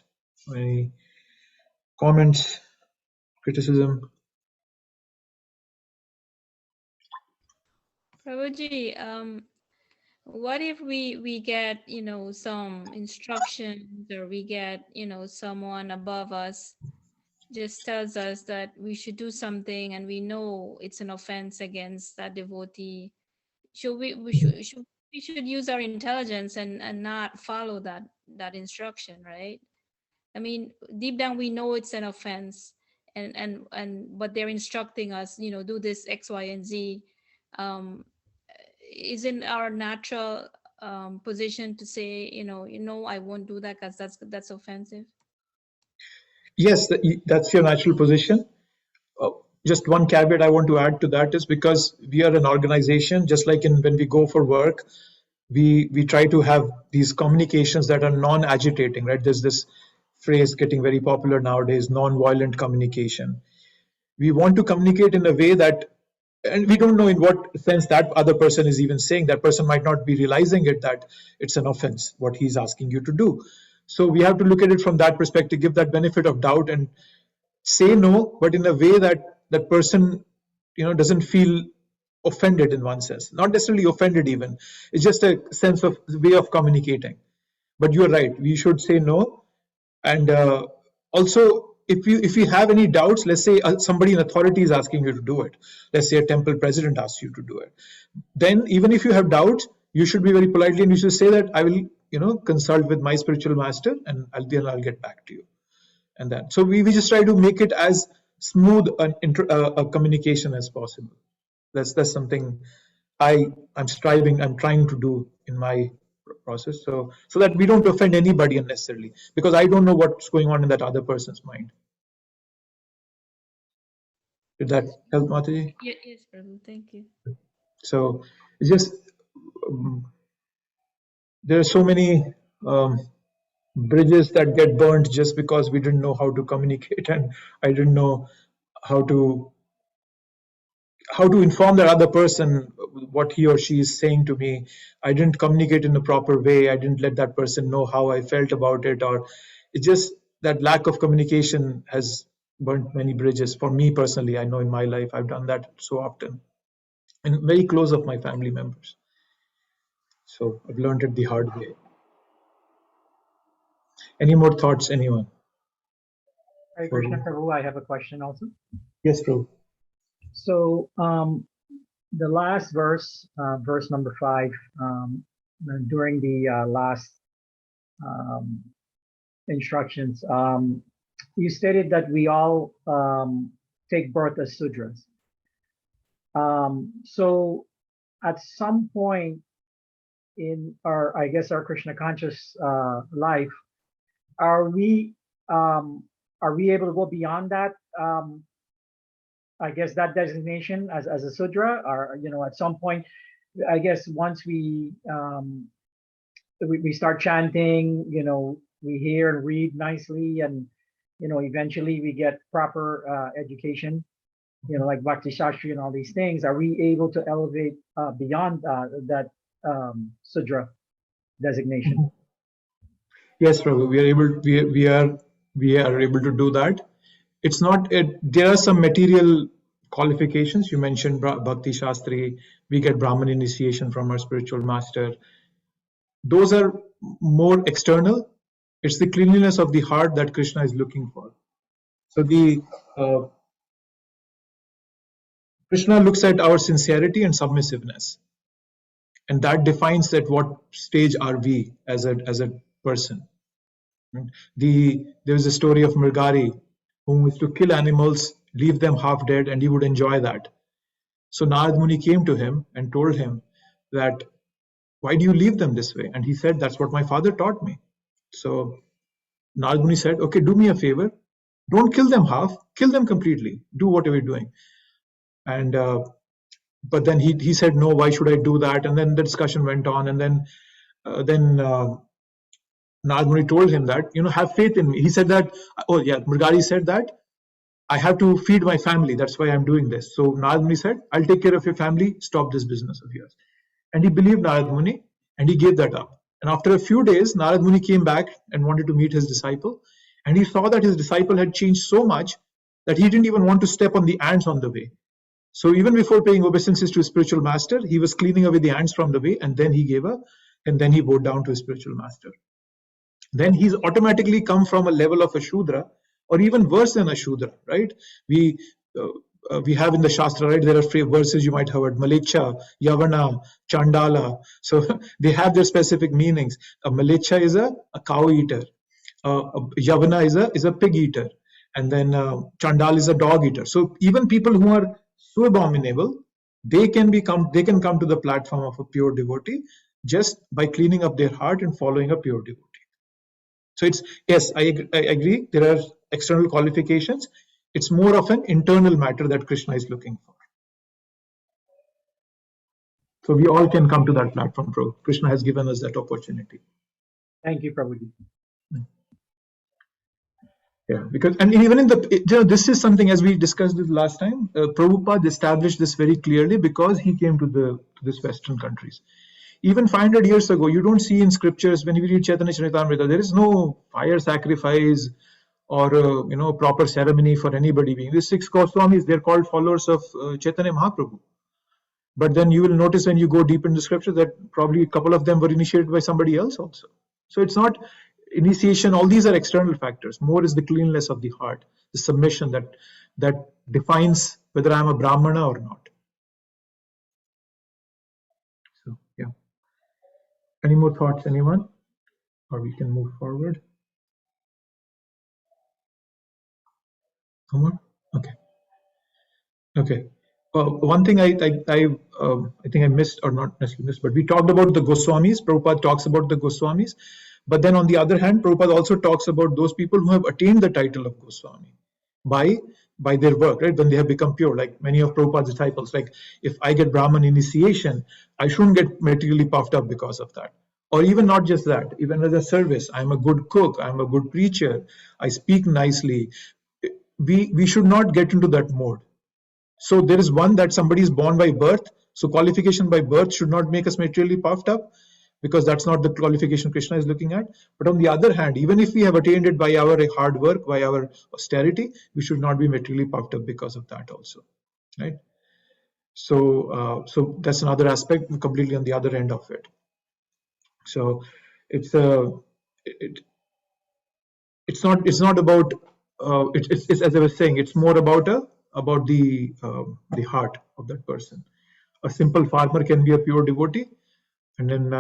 any comments, criticism. Prabhuji, what if we get, some instructions, or we get, someone above us just tells us that we should do something and we know it's an offense against that devotee? Should we should use our intelligence and not follow that instruction, right? I mean, deep down we know it's an offense, and but they're instructing us, do this X, Y, and Z. Isn't our natural position to say, I won't do that because that's offensive? Yes, that's your natural position. Just one caveat I want to add to that is, because we are an organization, just like when we go for work, we try to have these communications that are non-agitating, right? There's this phrase getting very popular nowadays, non-violent communication. We want to communicate in a way that, and we don't know in what sense that other person is even saying. That person might not be realizing it, that it's an offense, what he's asking you to do. So we have to look at it from that perspective, give that benefit of doubt, and say no, but in a way that that person, doesn't feel offended in one sense. Not necessarily offended even. It's just a sense of way of communicating. But you're right. We should say no. And also, if you have any doubts, let's say somebody in authority is asking you to do it. Let's say a temple president asks you to do it. Then even if you have doubts, you should be very politely, and you should say that I will, consult with my spiritual master, and I'll get back to you. And that. So we just try to make it as smooth a communication as possible. That's something I'm trying to do in my process, so that we don't offend anybody unnecessarily, because I don't know what's going on in that other person's mind. Did that help, Mataji? Yes, Prabhu. Thank you. So it's just there are so many bridges that get burned just because we didn't know how to communicate, and I didn't know how to inform that other person what he or she is saying to me. I didn't communicate in a proper way. I didn't let that person know how I felt about it, or it's just that lack of communication has burnt many bridges for me personally. I know in my life I've done that so often, and very close of my family members. So I've learned it the hard way. Any more thoughts, anyone? Hare Krishna Prabhu, I have a question also. Yes, Prabhu. So the last verse, verse number 5, during the last instructions, you stated that we all take birth as Sudras. So at some point in our, I guess, our Krishna conscious life, are we able to go beyond that? I guess that designation as a Sudra, or at some point, I guess once we start chanting, we hear and read nicely, and eventually we get proper education, like Bhakti Sastri and all these things. Are we able to elevate beyond that Sudra designation? Yes, Prabhu, we are able to do that. It's not. There are some material qualifications. You mentioned Bhakti Sastri. We get Brahman initiation from our spiritual master. Those are more external. It's the cleanliness of the heart that Krishna is looking for. So Krishna looks at our sincerity and submissiveness, and that defines at what stage are we as a person. There is a story of Mrigari, who used to kill animals, leave them half dead, and he would enjoy that. So Narad Muni came to him and told him that, why do you leave them this way? And he said, that's what my father taught me. So Narad Muni said, okay, do me a favor. Don't kill them half, kill them completely. Do whatever you're doing. And but then he said, no, why should I do that? And then the discussion went on. And then Narad Muni told him that, have faith in me. He said that, Mrigari said that, I have to feed my family. That's why I'm doing this. So Narad Muni said, I'll take care of your family. Stop this business of yours. And he believed Narad Muni and he gave that up. And after a few days, Narad Muni came back and wanted to meet his disciple. And he saw that his disciple had changed so much that he didn't even want to step on the ants on the way. So even before paying obeisances to his spiritual master, he was cleaning away the ants from the way, and then he bowed down to his spiritual master. Then he's automatically come from a level of a Shudra, or even worse than a Shudra, right? We have in the Shastra, right? There are verses you might have heard: Malecha, Yavana, Chandala. So they have their specific meanings. A Malecha is a cow eater. Yavana is a pig eater, and then Chandal is a dog eater. So even people who are so abominable, they can come to the platform of a pure devotee just by cleaning up their heart and following a pure devotee. So it's, yes, I agree. There are external qualifications. It's more of an internal matter that Krishna is looking for. So we all can come to that platform, Prabhu. Krishna has given us that opportunity. Thank you, Prabhuji. Yeah, because, and even in the, this is something, as we discussed this last time, Prabhupada established this very clearly because he came to this Western countries. Even 500 years ago, you don't see in scriptures, when you read Chaitanya Charitamrita, there is no fire sacrifice or proper ceremony for anybody being. These 6 Goswamis, they're called followers of Chaitanya Mahaprabhu. But then you will notice when you go deep into scripture that probably a couple of them were initiated by somebody else also. So it's not initiation, all these are external factors. More is the cleanness of the heart, the submission that defines whether I'm a Brahmana or not. So, yeah. Any more thoughts, anyone? Or we can move forward. No more? Okay. Okay. One thing I think I missed, or not necessarily missed, but we talked about the Goswamis. Prabhupada talks about the Goswamis. But then on the other hand, Prabhupada also talks about those people who have attained the title of Goswami by their work, right? When they have become pure, like many of Prabhupada's disciples. Like if I get Brahman initiation, I shouldn't get materially puffed up because of that. Or even not just that, even as a service, I'm a good cook, I'm a good preacher, I speak nicely. We should not get into that mode. So there is one that somebody is born by birth. So qualification by birth should not make us materially puffed up, because that's not the qualification Krishna is looking at. But on the other hand, even if we have attained it by our hard work, by our austerity, we should not be materially puffed up because of that also, right? So so that's another aspect, completely on the other end of it. So it's not about it's as I was saying, it's more about the heart of that person. A simple farmer can be a pure devotee, and then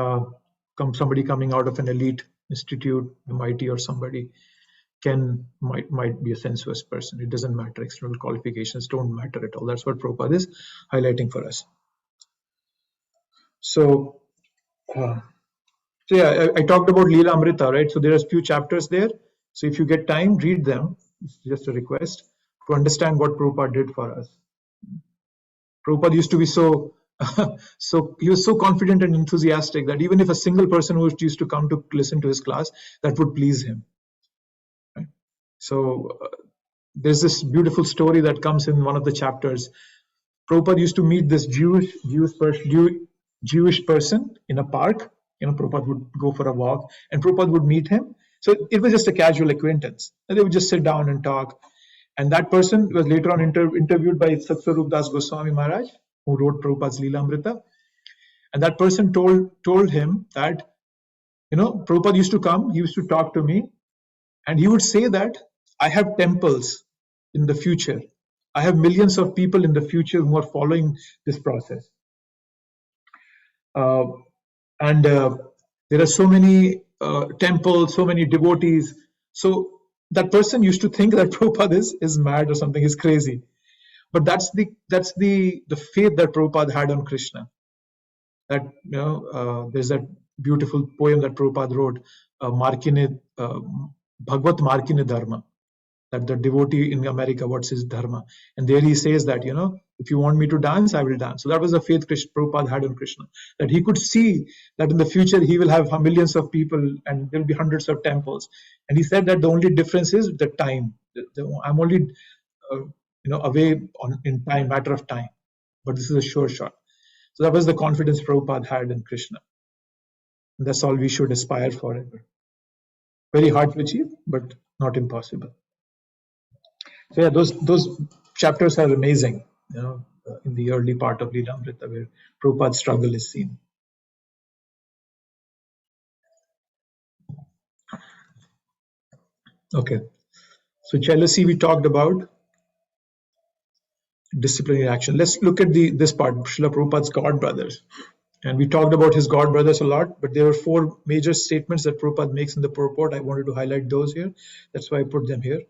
somebody coming out of an elite institute, MIT or somebody, might be a sensuous person. It doesn't matter. External qualifications don't matter at all. That's what Prabhupada is highlighting for us. So yeah, I talked about Leela Amrita, right? So there are a few chapters there. So if you get time, read them. It's just a request to understand what Prabhupada did for us. Prabhupada used to be so he was so confident and enthusiastic that even if a single person who used to come to listen to his class, that would please him. Right? So there's this beautiful story that comes in one of the chapters. Prabhupada used to meet this Jewish person in a park. Prabhupada would go for a walk, and Prabhupada would meet him. So it was just a casual acquaintance, and they would just sit down and talk. And that person was later on interviewed by Satsvarup Das Goswami Maharaj, who wrote Prabhupada's Leela Amrita. And that person told him that, Prabhupada used to come, he used to talk to me, and he would say that I have temples in the future. I have millions of people in the future who are following this process. And there are so many temples, so many devotees. So that person used to think that Prabhupada is mad or something, is crazy. But that's the faith that Prabhupada had on Krishna. That there's that beautiful poem that Prabhupada wrote, Bhagavad Markine Dharma, that the devotee in America, what's his dharma? And there he says that, if you want me to dance, I will dance. So that was the faith Prabhupada had in Krishna, that he could see that in the future he will have millions of people and there will be hundreds of temples. And he said that the only difference is the time. I'm only away in time, matter of time, but this is a sure shot. So that was the confidence Prabhupada had in Krishna. And that's all we should aspire for. Very hard to achieve, but not impossible. So yeah, those chapters are amazing, in the early part of Lilamrita, where Prabhupada's struggle is seen. Okay, so jealousy we talked about, disciplinary action. Let's look at this part, Srila Prabhupada's God brothers. And we talked about his God brothers a lot, but there were 4 major statements that Prabhupada makes in the purport. I wanted to highlight those here. That's why I put them here.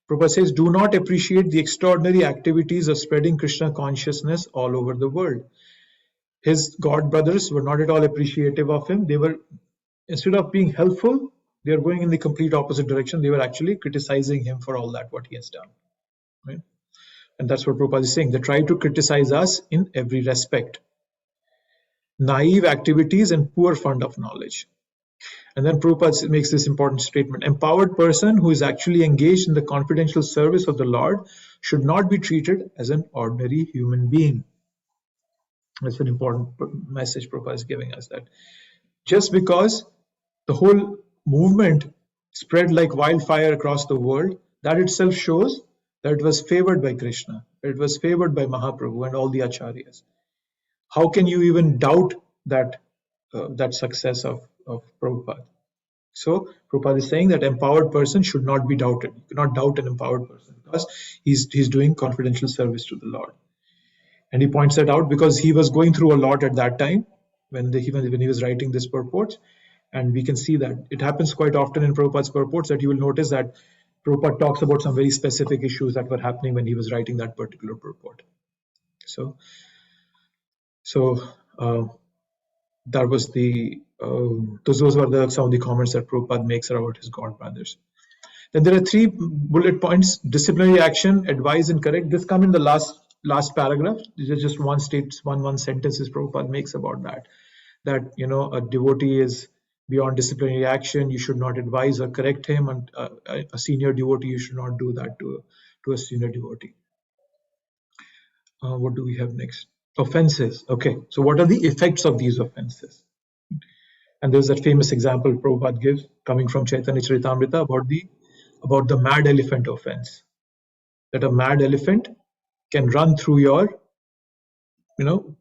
Prabhupada says, do not appreciate the extraordinary activities of spreading Krishna consciousness all over the world. His God brothers were not at all appreciative of him. They were, instead of being helpful, they are going in the complete opposite direction. They were actually criticizing him for all that, what he has done. Right? And that's what Prabhupada is saying. They try to criticize us in every respect. Naive activities and poor fund of knowledge. And then Prabhupada makes this important statement. Empowered person who is actually engaged in the confidential service of the Lord should not be treated as an ordinary human being. That's an important message Prabhupada is giving us, that just because the whole movement spread like wildfire across the world, that itself shows that it was favored by Krishna, that it was favored by Mahaprabhu and all the acharyas. How can you even doubt that success of Prabhupada? So Prabhupada is saying that empowered person should not be doubted. You cannot doubt an empowered person because he's doing confidential service to the Lord. And he points that out because he was going through a lot at that time when he was writing this purport. And we can see that it happens quite often in Prabhupada's purports, that you will notice that Prabhupada talks about some very specific issues that were happening when he was writing that particular purport. So that was those were some of the comments that Prabhupada makes about his God brothers. Then there are 3 bullet points: disciplinary action, advise and correct. This come in the last paragraph. This is just one sentences Prabhupada makes about that a devotee is beyond disciplinary action. You should not advise or correct him, and a senior devotee, you should not do that to a senior devotee. What do we have next? Offenses. Okay, so what are the effects of these offenses? And there's that famous example Prabhupada gives coming from Chaitanya Charitamrita about the mad elephant offense. That a mad elephant can run through your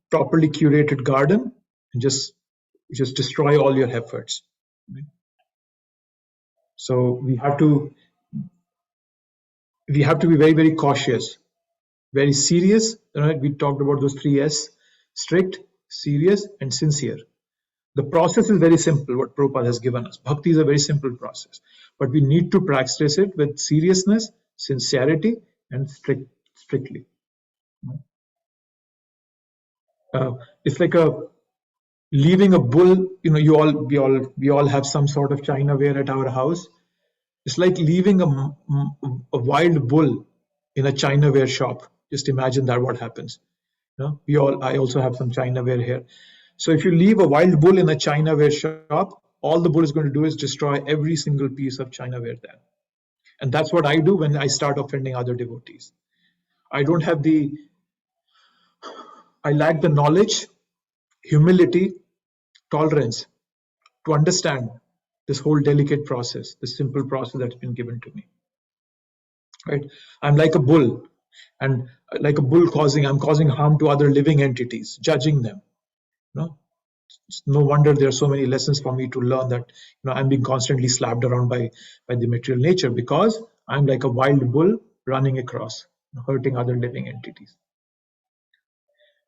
properly curated garden and just destroy all your efforts. So we have to be very, very cautious, very serious. We talked about those 3 S: strict, serious, and sincere. The process is very simple, what Prabhupada has given us. Bhakti is a very simple process, but we need to practice it with seriousness, sincerity, and strictly. It's like leaving a bull. We all have some sort of chinaware at our house. It's like leaving a wild bull in a chinaware shop. Just imagine that what happens. I also have some chinaware here. So if you leave a wild bull in a chinaware shop, all the bull is going to do is destroy every single piece of chinaware there. And that's what I do when I start offending other devotees. I lack the knowledge, humility, tolerance to understand this whole delicate process, this simple process that's been given to me. Right? I'm like a bull, and like a bull I'm causing harm to other living entities, judging them. It's no wonder there are so many lessons for me to learn, that I'm being constantly slapped around by the material nature, because I'm like a wild bull running across, hurting other living entities.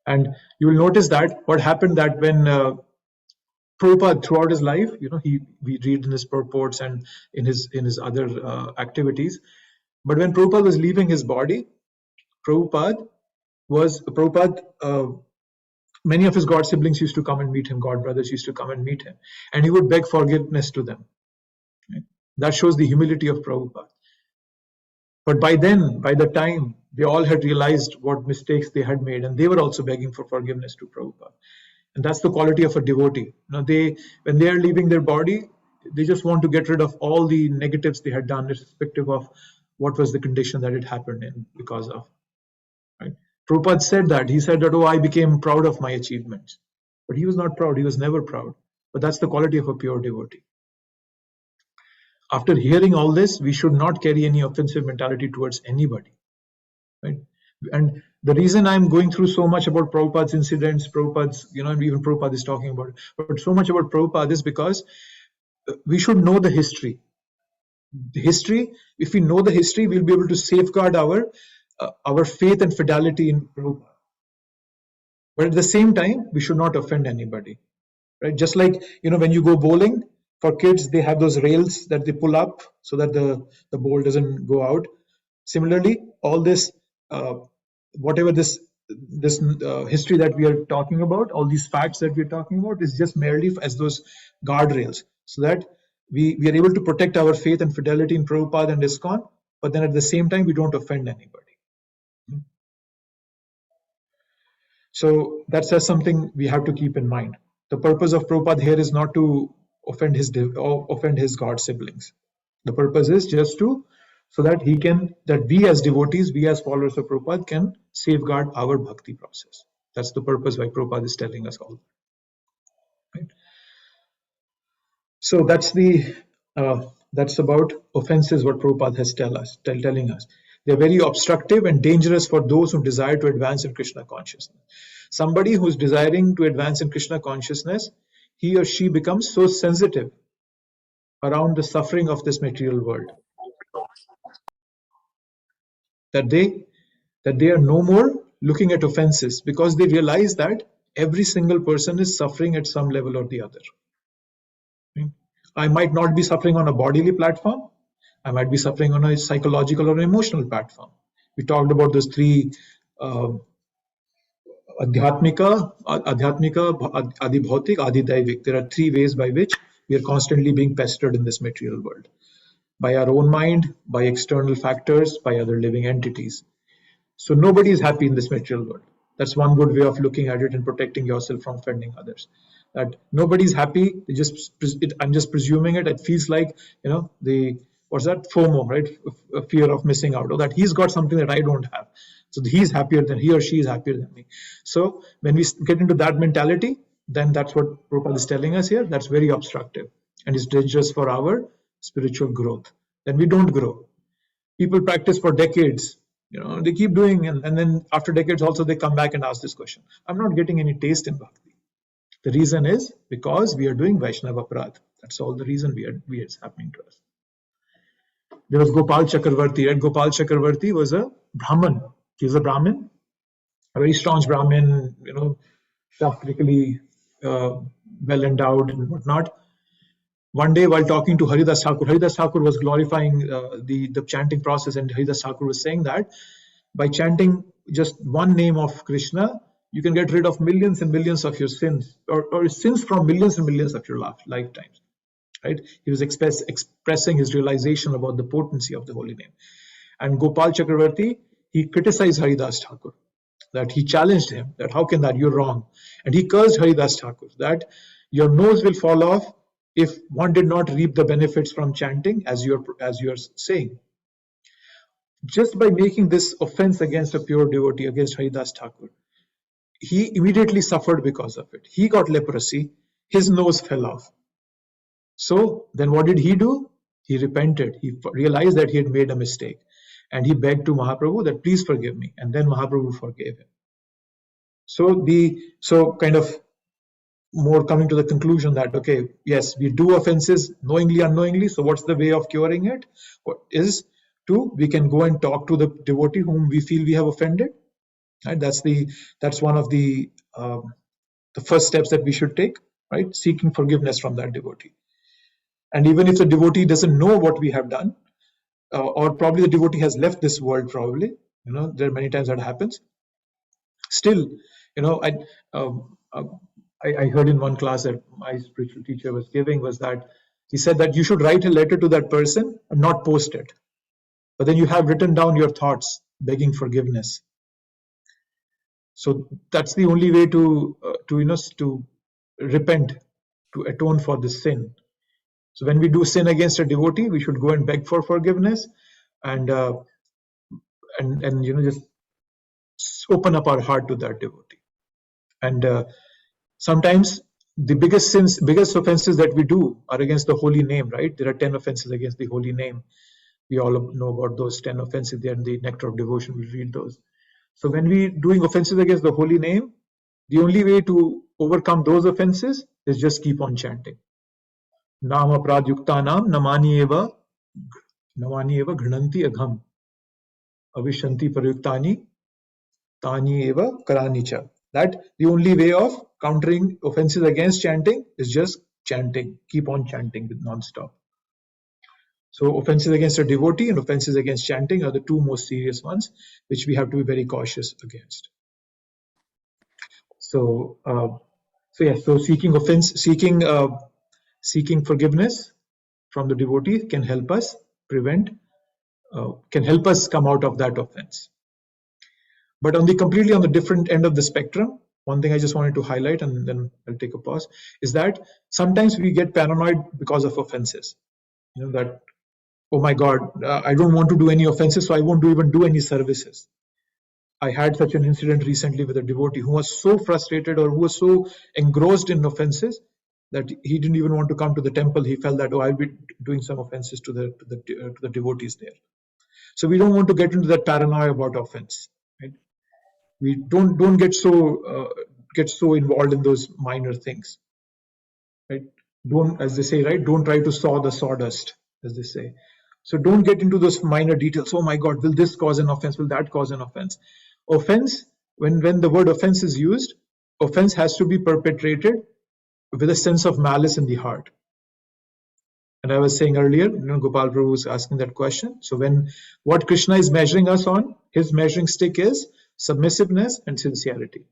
And you will notice that what happened, that when Prabhupada throughout his life, we read in his purports and in his other activities, but when Prabhupada was leaving his body, many of his God siblings used to come and meet him, God brothers used to come and meet him, and he would beg forgiveness to them. That shows the humility of Prabhupada. But by then, by the time, they all had realized what mistakes they had made, and they were also begging for forgiveness to Prabhupada. And that's the quality of a devotee. When they are leaving their body, they just want to get rid of all the negatives they had done, irrespective of what was the condition that it happened in because of. Right? Prabhupada said that. He said that, oh, I became proud of my achievements. But he was not proud. He was never proud. But that's the quality of a pure devotee. After hearing all this, we should not carry any offensive mentality towards anybody. Right? And the reason I'm going through so much about Prabhupada's incidents, Prabhupada's, even Prabhupada is talking about it, but so much about Prabhupada is because we should know the history. The history, if we know the history, we'll be able to safeguard our faith and fidelity in Prabhupada. But at the same time, we should not offend anybody. Right? Just like, when you go bowling, for kids, they have those rails that they pull up so that the ball doesn't go out. Similarly, all this, whatever this history that we are talking about, all these facts that we're talking about is just merely as those guardrails, so that we are able to protect our faith and fidelity in Prabhupada and ISKCON, but then at the same time, we don't offend anybody. So that's just something we have to keep in mind. The purpose of Prabhupada here is not to offend his God siblings. The purpose is just so that we as devotees, we as followers of Prabhupada can safeguard our bhakti process. That's the purpose why Prabhupada is telling us all. Right? So that's about offenses, what Prabhupada has telling us. They're very obstructive and dangerous for those who desire to advance in Krishna consciousness. Somebody who's desiring to advance in Krishna consciousness, he or she becomes so sensitive around the suffering of this material world that they are no more looking at offenses, because they realize that every single person is suffering at some level or the other. I might not be suffering on a bodily platform. I might be suffering on a psychological or emotional platform. We talked about those three Adhyatmika, Adibhautik, Adidaivik. There are three ways by which we are constantly being pestered in this material world. By our own mind, by external factors, by other living entities. So nobody is happy in this material world. That's one good way of looking at it and protecting yourself from offending others. That nobody's happy. I'm just presuming it. It feels like, what's that? FOMO, right? A fear of missing out, or that he's got something that I don't have. So he's happier than he or she is happier than me. So when we get into that mentality, then that's what Prabhupada is telling us here. That's very obstructive and it's dangerous for our spiritual growth. Then we don't grow. People practice for decades. They keep doing, and then after decades also they come back and ask this question. I'm not getting any taste in bhakti. The reason is because we are doing Vaishnava Aparadh. That's all the reason it's happening to us. There was Gopal Chakravarti, right? Gopal Chakravarti was a Brahmin. He was a Brahmin, a very staunch Brahmin, shastrically well endowed and whatnot. One day, while talking to Haridas Thakur was glorifying the chanting process, and Haridas Thakur was saying that by chanting just one name of Krishna, you can get rid of millions and millions of your sins, or sins from millions and millions of your lifetimes. Right? He was expressing his realization about the potency of the holy name. And Gopal Chakravarti, he criticized Haridas Thakur, that he challenged him, that how can that, you're wrong. And he cursed Haridas Thakur, that your nose will fall off if one did not reap the benefits from chanting, as you're saying. Just by making this offense against a pure devotee, against Haridas Thakur, he immediately suffered because of it. He got leprosy, his nose fell off. So then what did he do? He repented. He realized that he had made a mistake. And he begged to Mahaprabhu that please forgive me. And then Mahaprabhu forgave him. So kind of more coming to the conclusion that, okay, yes, we do offenses knowingly, unknowingly. So what's the way of curing it? We can go and talk to the devotee whom we feel we have offended. Right? That's one of the first steps that we should take, right? Seeking forgiveness from that devotee. And even if the devotee doesn't know what we have done, or probably the devotee has left this world, probably, there are many times that happens. Still, I heard in one class that my spiritual teacher was giving was that He said that you should write a letter to that person and not post it. But then you have written down your thoughts, begging forgiveness. So that's the only way to repent, to atone for this sin. So when we do sin against a devotee, we should go and beg for forgiveness, and just open up our heart to that devotee. And sometimes the biggest offenses that we do are against the holy name, right? There are 10 offenses against the holy name. We all know about those 10 offenses. They are in the Nectar of Devotion. We read those. So when we doing offenses against the holy name, the only way to overcome those offenses is just keep on chanting. Nama pradyuktanam namani eva ghnanti agham avishanti pradyuktani tani eva karanicha. That the only way of countering offenses against chanting is just chanting. Keep on chanting with non-stop. So offenses against a devotee and offenses against chanting are the two most serious ones, which we have to be very cautious against. So seeking forgiveness from the devotee can help us come out of that offense. But completely on the different end of the spectrum, one thing I just wanted to highlight, and then I'll take a pause, is that sometimes we get paranoid because of offenses. That, oh my God, I don't want to do any offenses, so I won't even do any services. I had such an incident recently with a devotee who was so frustrated, or who was so engrossed in offenses, that he didn't even want to come to the temple. He felt that, I'll be doing some offenses to the devotees there. So we don't want to get into that paranoia about offense. Right? We don't get so involved in those minor things. Right? Don't, as they say, right? Don't try to saw the sawdust, as they say. So don't get into those minor details. Oh my God, will this cause an offense? Will that cause an offense? Offense, when the word offense is used, offense has to be perpetrated with a sense of malice in the heart. And I was saying earlier, Gopal Prabhu was asking that question. So what Krishna is measuring us on, his measuring stick is submissiveness and sincerity.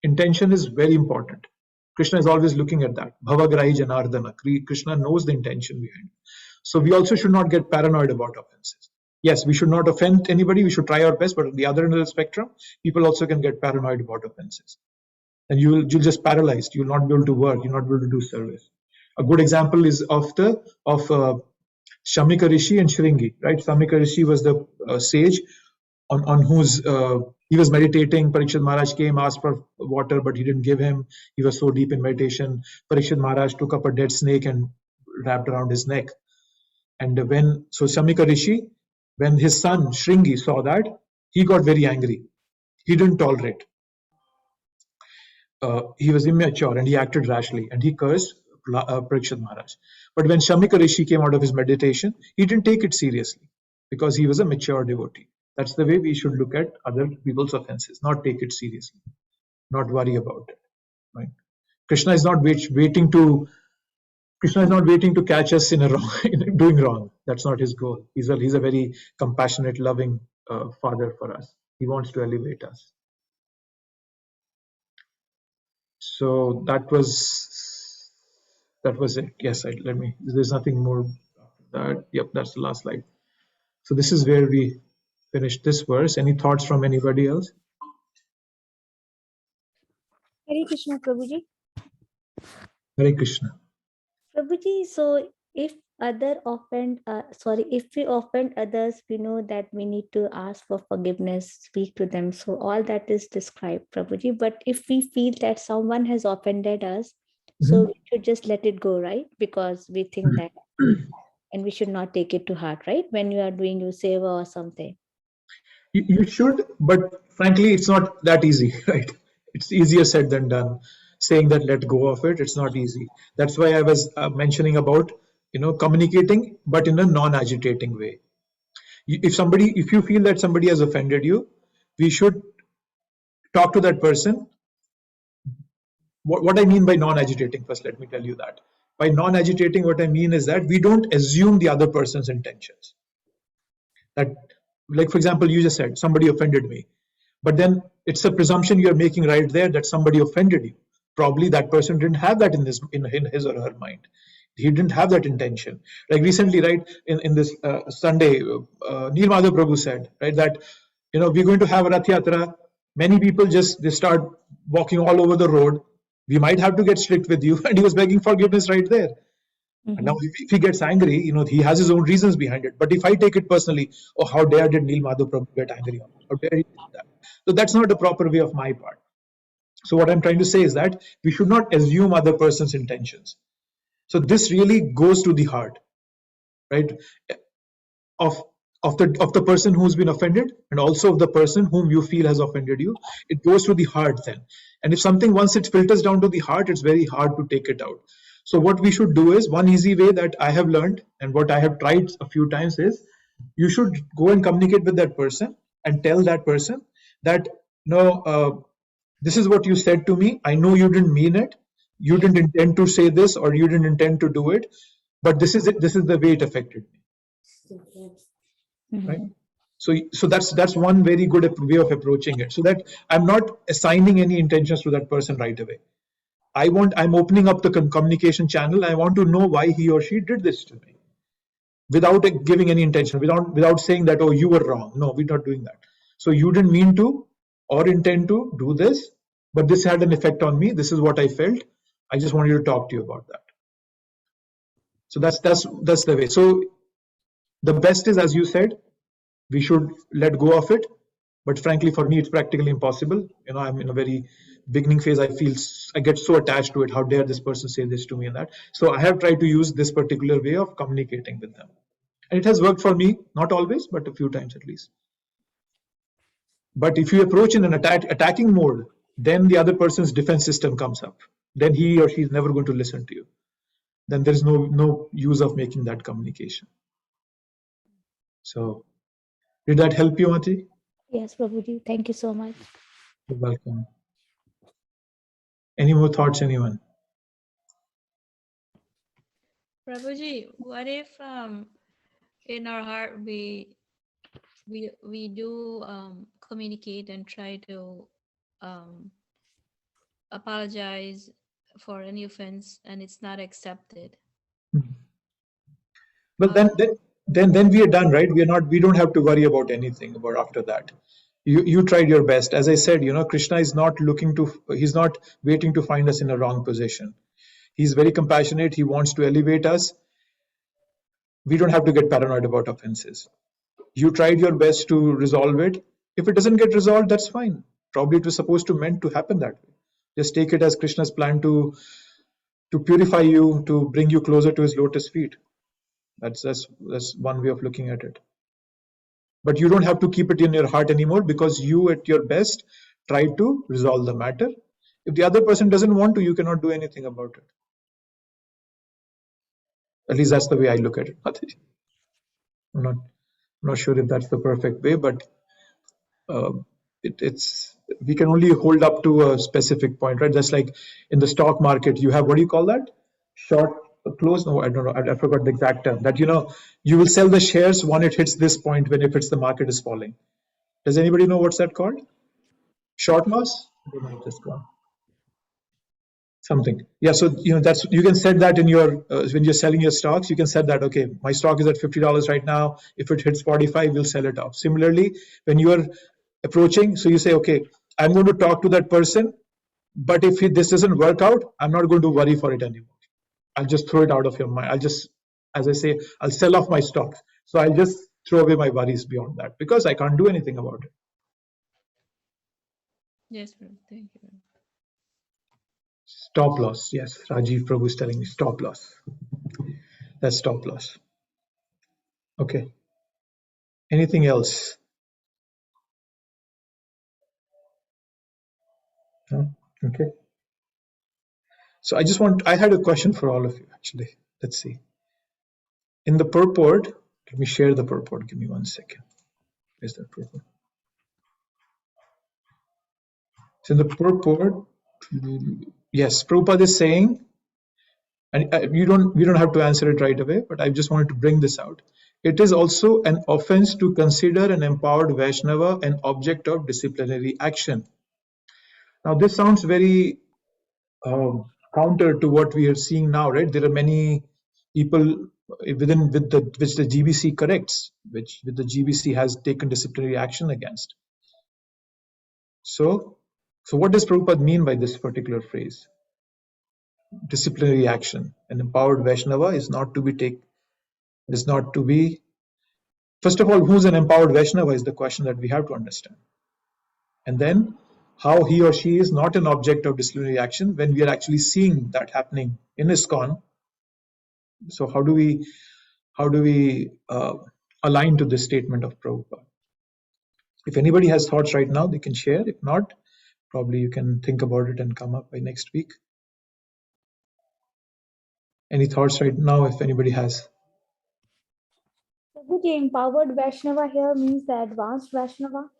Intention is very important. Krishna is always looking at that. Bhavagrahi Janardana. Krishna knows the intention behind it. So we also should not get paranoid about offenses. Yes, we should not offend anybody. We should try our best. But at the other end of the spectrum, people also can get paranoid about offenses. And you'll just paralyzed. You'll not be able to work. You'll not be able to do service. A good example is of Shamika Rishi and Shringi. Right? Shamika Rishi was the sage on whose he was meditating. Parikshit Maharaj came, asked for water, but he didn't give him. He was so deep in meditation. Parikshit Maharaj took up a dead snake and wrapped around his neck. And Shamika Rishi, when his son Shringi saw that, he got very angry. He didn't tolerate. He was immature and he acted rashly, and he cursed Parikshit Maharaj. But when Shamika Rishi came out of his meditation, he didn't take it seriously because he was a mature devotee. That's the way we should look at other people's offenses, not take it seriously, not worry about it. Right? Krishna is not waiting to catch us in doing wrong. That's not his goal. He's a very compassionate, loving father for us. He wants to elevate us. So that was it. Yes, there's nothing more after that. Yep, that's the last slide. So this is where we finished this verse. Any thoughts from anybody else? Hare Krishna, Prabhuji. Hare Krishna. Prabhuji, so if we offend others, we know that we need to ask for forgiveness, speak to them. So all that is described, Prabhuji. But if we feel that someone has offended us, so we should just let it go, right? Because we think that, and we should not take it to heart, right? When you are doing your seva or something. You should, but frankly, it's not that easy, right? It's easier said than done. Saying that let go of it, it's not easy. That's why I was mentioning about communicating, but in a non-agitating way. If you feel that somebody has offended you, we should talk to that person. What I mean by non-agitating, first let me tell you that. By non-agitating, what I mean is that we don't assume the other person's intentions. That, like for example, you just said somebody offended me, but then it's a presumption you're making right there that somebody offended you. Probably that person didn't have that in his or her mind. He didn't have that intention. Like recently, right, in this Sunday, Neil Madhav Prabhu said, right, that, we're going to have a Rath Yatra. Many people they start walking all over the road. We might have to get strict with you. And he was begging forgiveness right there. And now if he gets angry, he has his own reasons behind it. But if I take it personally, oh, how dare did Neil Madhav Prabhu get angry on me? How dare he do that? So that's not the proper way of my part. So what I'm trying to say is that we should not assume other person's intentions. So this really goes to the heart, right, of the person who's been offended, and also of the person whom you feel has offended you. It goes to the heart then. And if something, once it filters down to the heart, it's very hard to take it out. So what we should do is, one easy way that I have learned and what I have tried a few times is, you should go and communicate with that person and tell that person that, no, this is what you said to me. I know you didn't mean it. You didn't intend to say this, or you didn't intend to do it, but this is it. This is the way it affected me. Right? So that's one very good way of approaching it, so that I'm not assigning any intentions to that person right away. I'm opening up the communication channel. I want to know why he or she did this to me, without giving any intention, without saying that, oh, you were wrong. No, we're not doing that. So you didn't mean to or intend to do this, but this had an effect on me. This is what I felt. I just wanted to talk to you about that. So that's the way. So the best is, as you said, we should let go of it. But frankly, for me, it's practically impossible. I'm in a very beginning phase. I get so attached to it. How dare this person say this to me and that. So I have tried to use this particular way of communicating with them. And it has worked for me, not always, but a few times at least. But if you approach in an attacking mode, then the other person's defense system comes up. Then he or she is never going to listen to you. Then there is no use of making that communication. So, did that help you, Mati? Yes, Prabhuji. Thank you so much. You're welcome. Any more thoughts, anyone? Prabhuji, what if in our heart we do communicate and try to apologize for any offense, and it's not accepted? Well, then we are done, right? We don't have to worry about anything about after that. You tried your best. As I said, Krishna is he's not waiting to find us in a wrong position. He's very compassionate. He wants to elevate us. We don't have to get paranoid about offenses. You tried your best to resolve it. If it doesn't get resolved, that's fine. Probably it was meant to happen that way. Just take it as Krishna's plan to purify you, to bring you closer to his lotus feet. That's one way of looking at it. But you don't have to keep it in your heart anymore, because you, at your best, tried to resolve the matter. If the other person doesn't want to, you cannot do anything about it. At least that's the way I look at it. I'm not sure if that's the perfect way, but we can only hold up to a specific point, right? Just like in the stock market, you have, what do you call that? Short, close? No, I don't know. I forgot the exact term. That, you will sell the shares when it hits this point, when if it's the market is falling. Does anybody know what's that called? Short loss? I don't know, just gone. Something. Yeah, so that's, you can set that in your when you're selling your stocks. You can set that, okay, my stock is at $50 right now. If it hits 45, we'll sell it off. Similarly, when you are approaching, so you say, okay, I'm going to talk to that person, but if this doesn't work out, I'm not going to worry for it anymore. I'll just throw it out of your mind. I'll just, as I say, I'll sell off my stocks. So I'll just throw away my worries beyond that, because I can't do anything about it. Yes, thank you. Stop loss. Yes, Rajiv Prabhu is telling me stop loss. That's stop loss. Okay. Anything else? No? Okay. So I had a question for all of you, actually. Let's see. In the purport, let me share the purport. Give me 1 second. Where's that purport? So in the purport, yes, Prabhupada is saying, and we don't have to answer it right away, but I just wanted to bring this out. It is also an offense to consider an empowered Vaishnava an object of disciplinary action. Now, this sounds very counter to what we are seeing now, right? There are many people which the GBC corrects, which the GBC has taken disciplinary action against. So what does Prabhupada mean by this particular phrase? Disciplinary action. An empowered Vaishnava is not to be first of all, who's an empowered Vaishnava is the question that we have to understand. And then how he or she is not an object of disciplinary action when we are actually seeing that happening in ISKCON. So how do we align to this statement of Prabhupada? If anybody has thoughts right now, they can share. If not, probably you can think about it and come up by next week. Any thoughts right now, if anybody has? The empowered Vaishnava here means the advanced Vaishnava.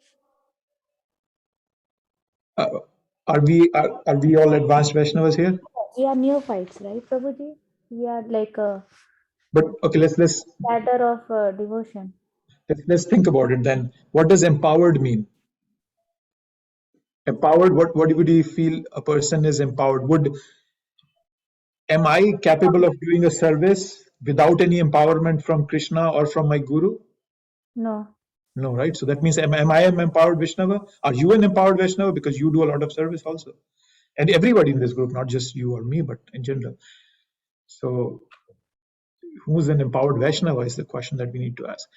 Are we all advanced Vaishnavas here? We are neophytes, right, Prabhuji? We are like a But okay, let's ladder of devotion. Let's think about it then. What does empowered mean? Empowered, what would you feel a person is empowered? Am I capable of doing a service without any empowerment from Krishna or from my guru? No. No, right? So that means am I an empowered Vaishnava? Are you an empowered Vaishnava? Because you do a lot of service also. And everybody in this group, not just you or me, but in general. So who's an empowered Vaishnava is the question that we need to ask.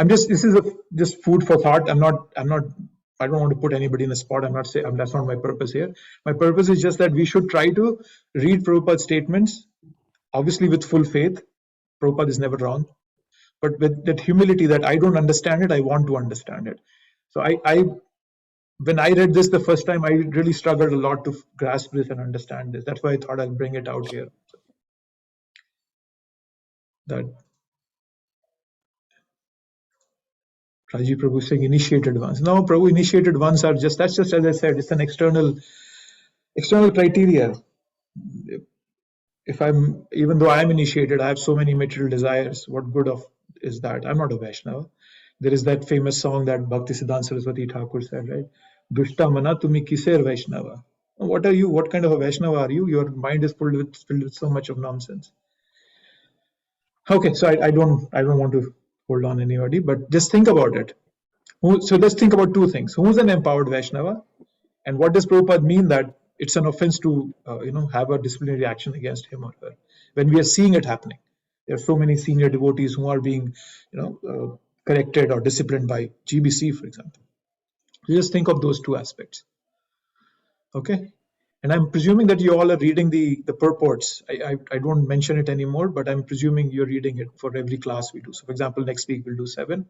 This is just food for thought. I don't want to put anybody in a spot. That's not my purpose here. My purpose is just that we should try to read Prabhupada's statements, obviously with full faith. Prabhupada is never wrong, but with that humility that I don't understand it, I want to understand it. So when I read this the first time, I really struggled a lot to grasp this and understand this. That's why I thought I'll bring it out here. That Raji Prabhu saying initiated ones. No, Prabhu, initiated ones are that's just as I said, it's an external criteria. Even though I'm initiated, I have so many material desires. What good is that? I'm not a Vaishnava. There is that famous song that Bhakti-Siddhanta Saraswati Thakur said, right? Dushta mana tumi kiser Vaishnava. What are you? What kind of a Vaishnava are you? Your mind is filled with so much of nonsense. Okay, so I don't want to hold on anybody, but just think about it. So let's think about two things. Who's an empowered Vaishnava? And what does Prabhupada mean that it's an offense to have a disciplinary action against him or her when we are seeing it happening? There are so many senior devotees who are being corrected or disciplined by GBC, for example. So just think of those two aspects. Okay. And I'm presuming that you all are reading the purports. I don't mention it anymore, but I'm presuming you're reading it for every class we do. So for example, next week we'll do 7.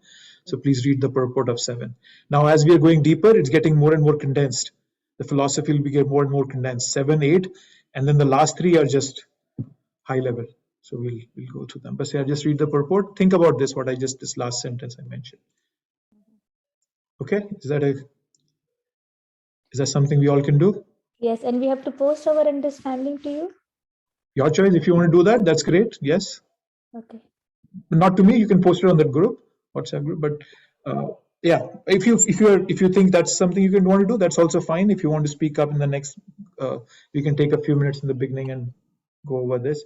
So please read the purport of 7. Now, as we are going deeper, it's getting more and more condensed. The philosophy will get more and more condensed. 7, 8, and then the last 3 are just high level. So we'll go through them. But just read the purport. Think about this, this last sentence I mentioned. Okay, is that something we all can do? Yes, and we have to post our understanding to you. Your choice. If you want to do that, that's great. Yes. Okay. Not to me. You can post it on that group, WhatsApp group. But yeah, if you think that's something you can want to do, that's also fine. If you want to speak up in the next, you can take a few minutes in the beginning and go over this.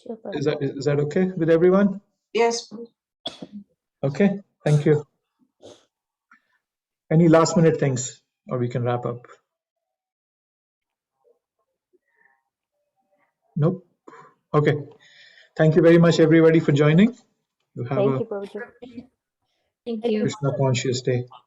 Sure. Is that okay with everyone? Yes. Okay. Thank you. Any last minute things, or we can wrap up? Nope. Okay. Thank you very much, everybody, for joining. You have Thank you, Prabhuji. Thank you. Krishna conscious day.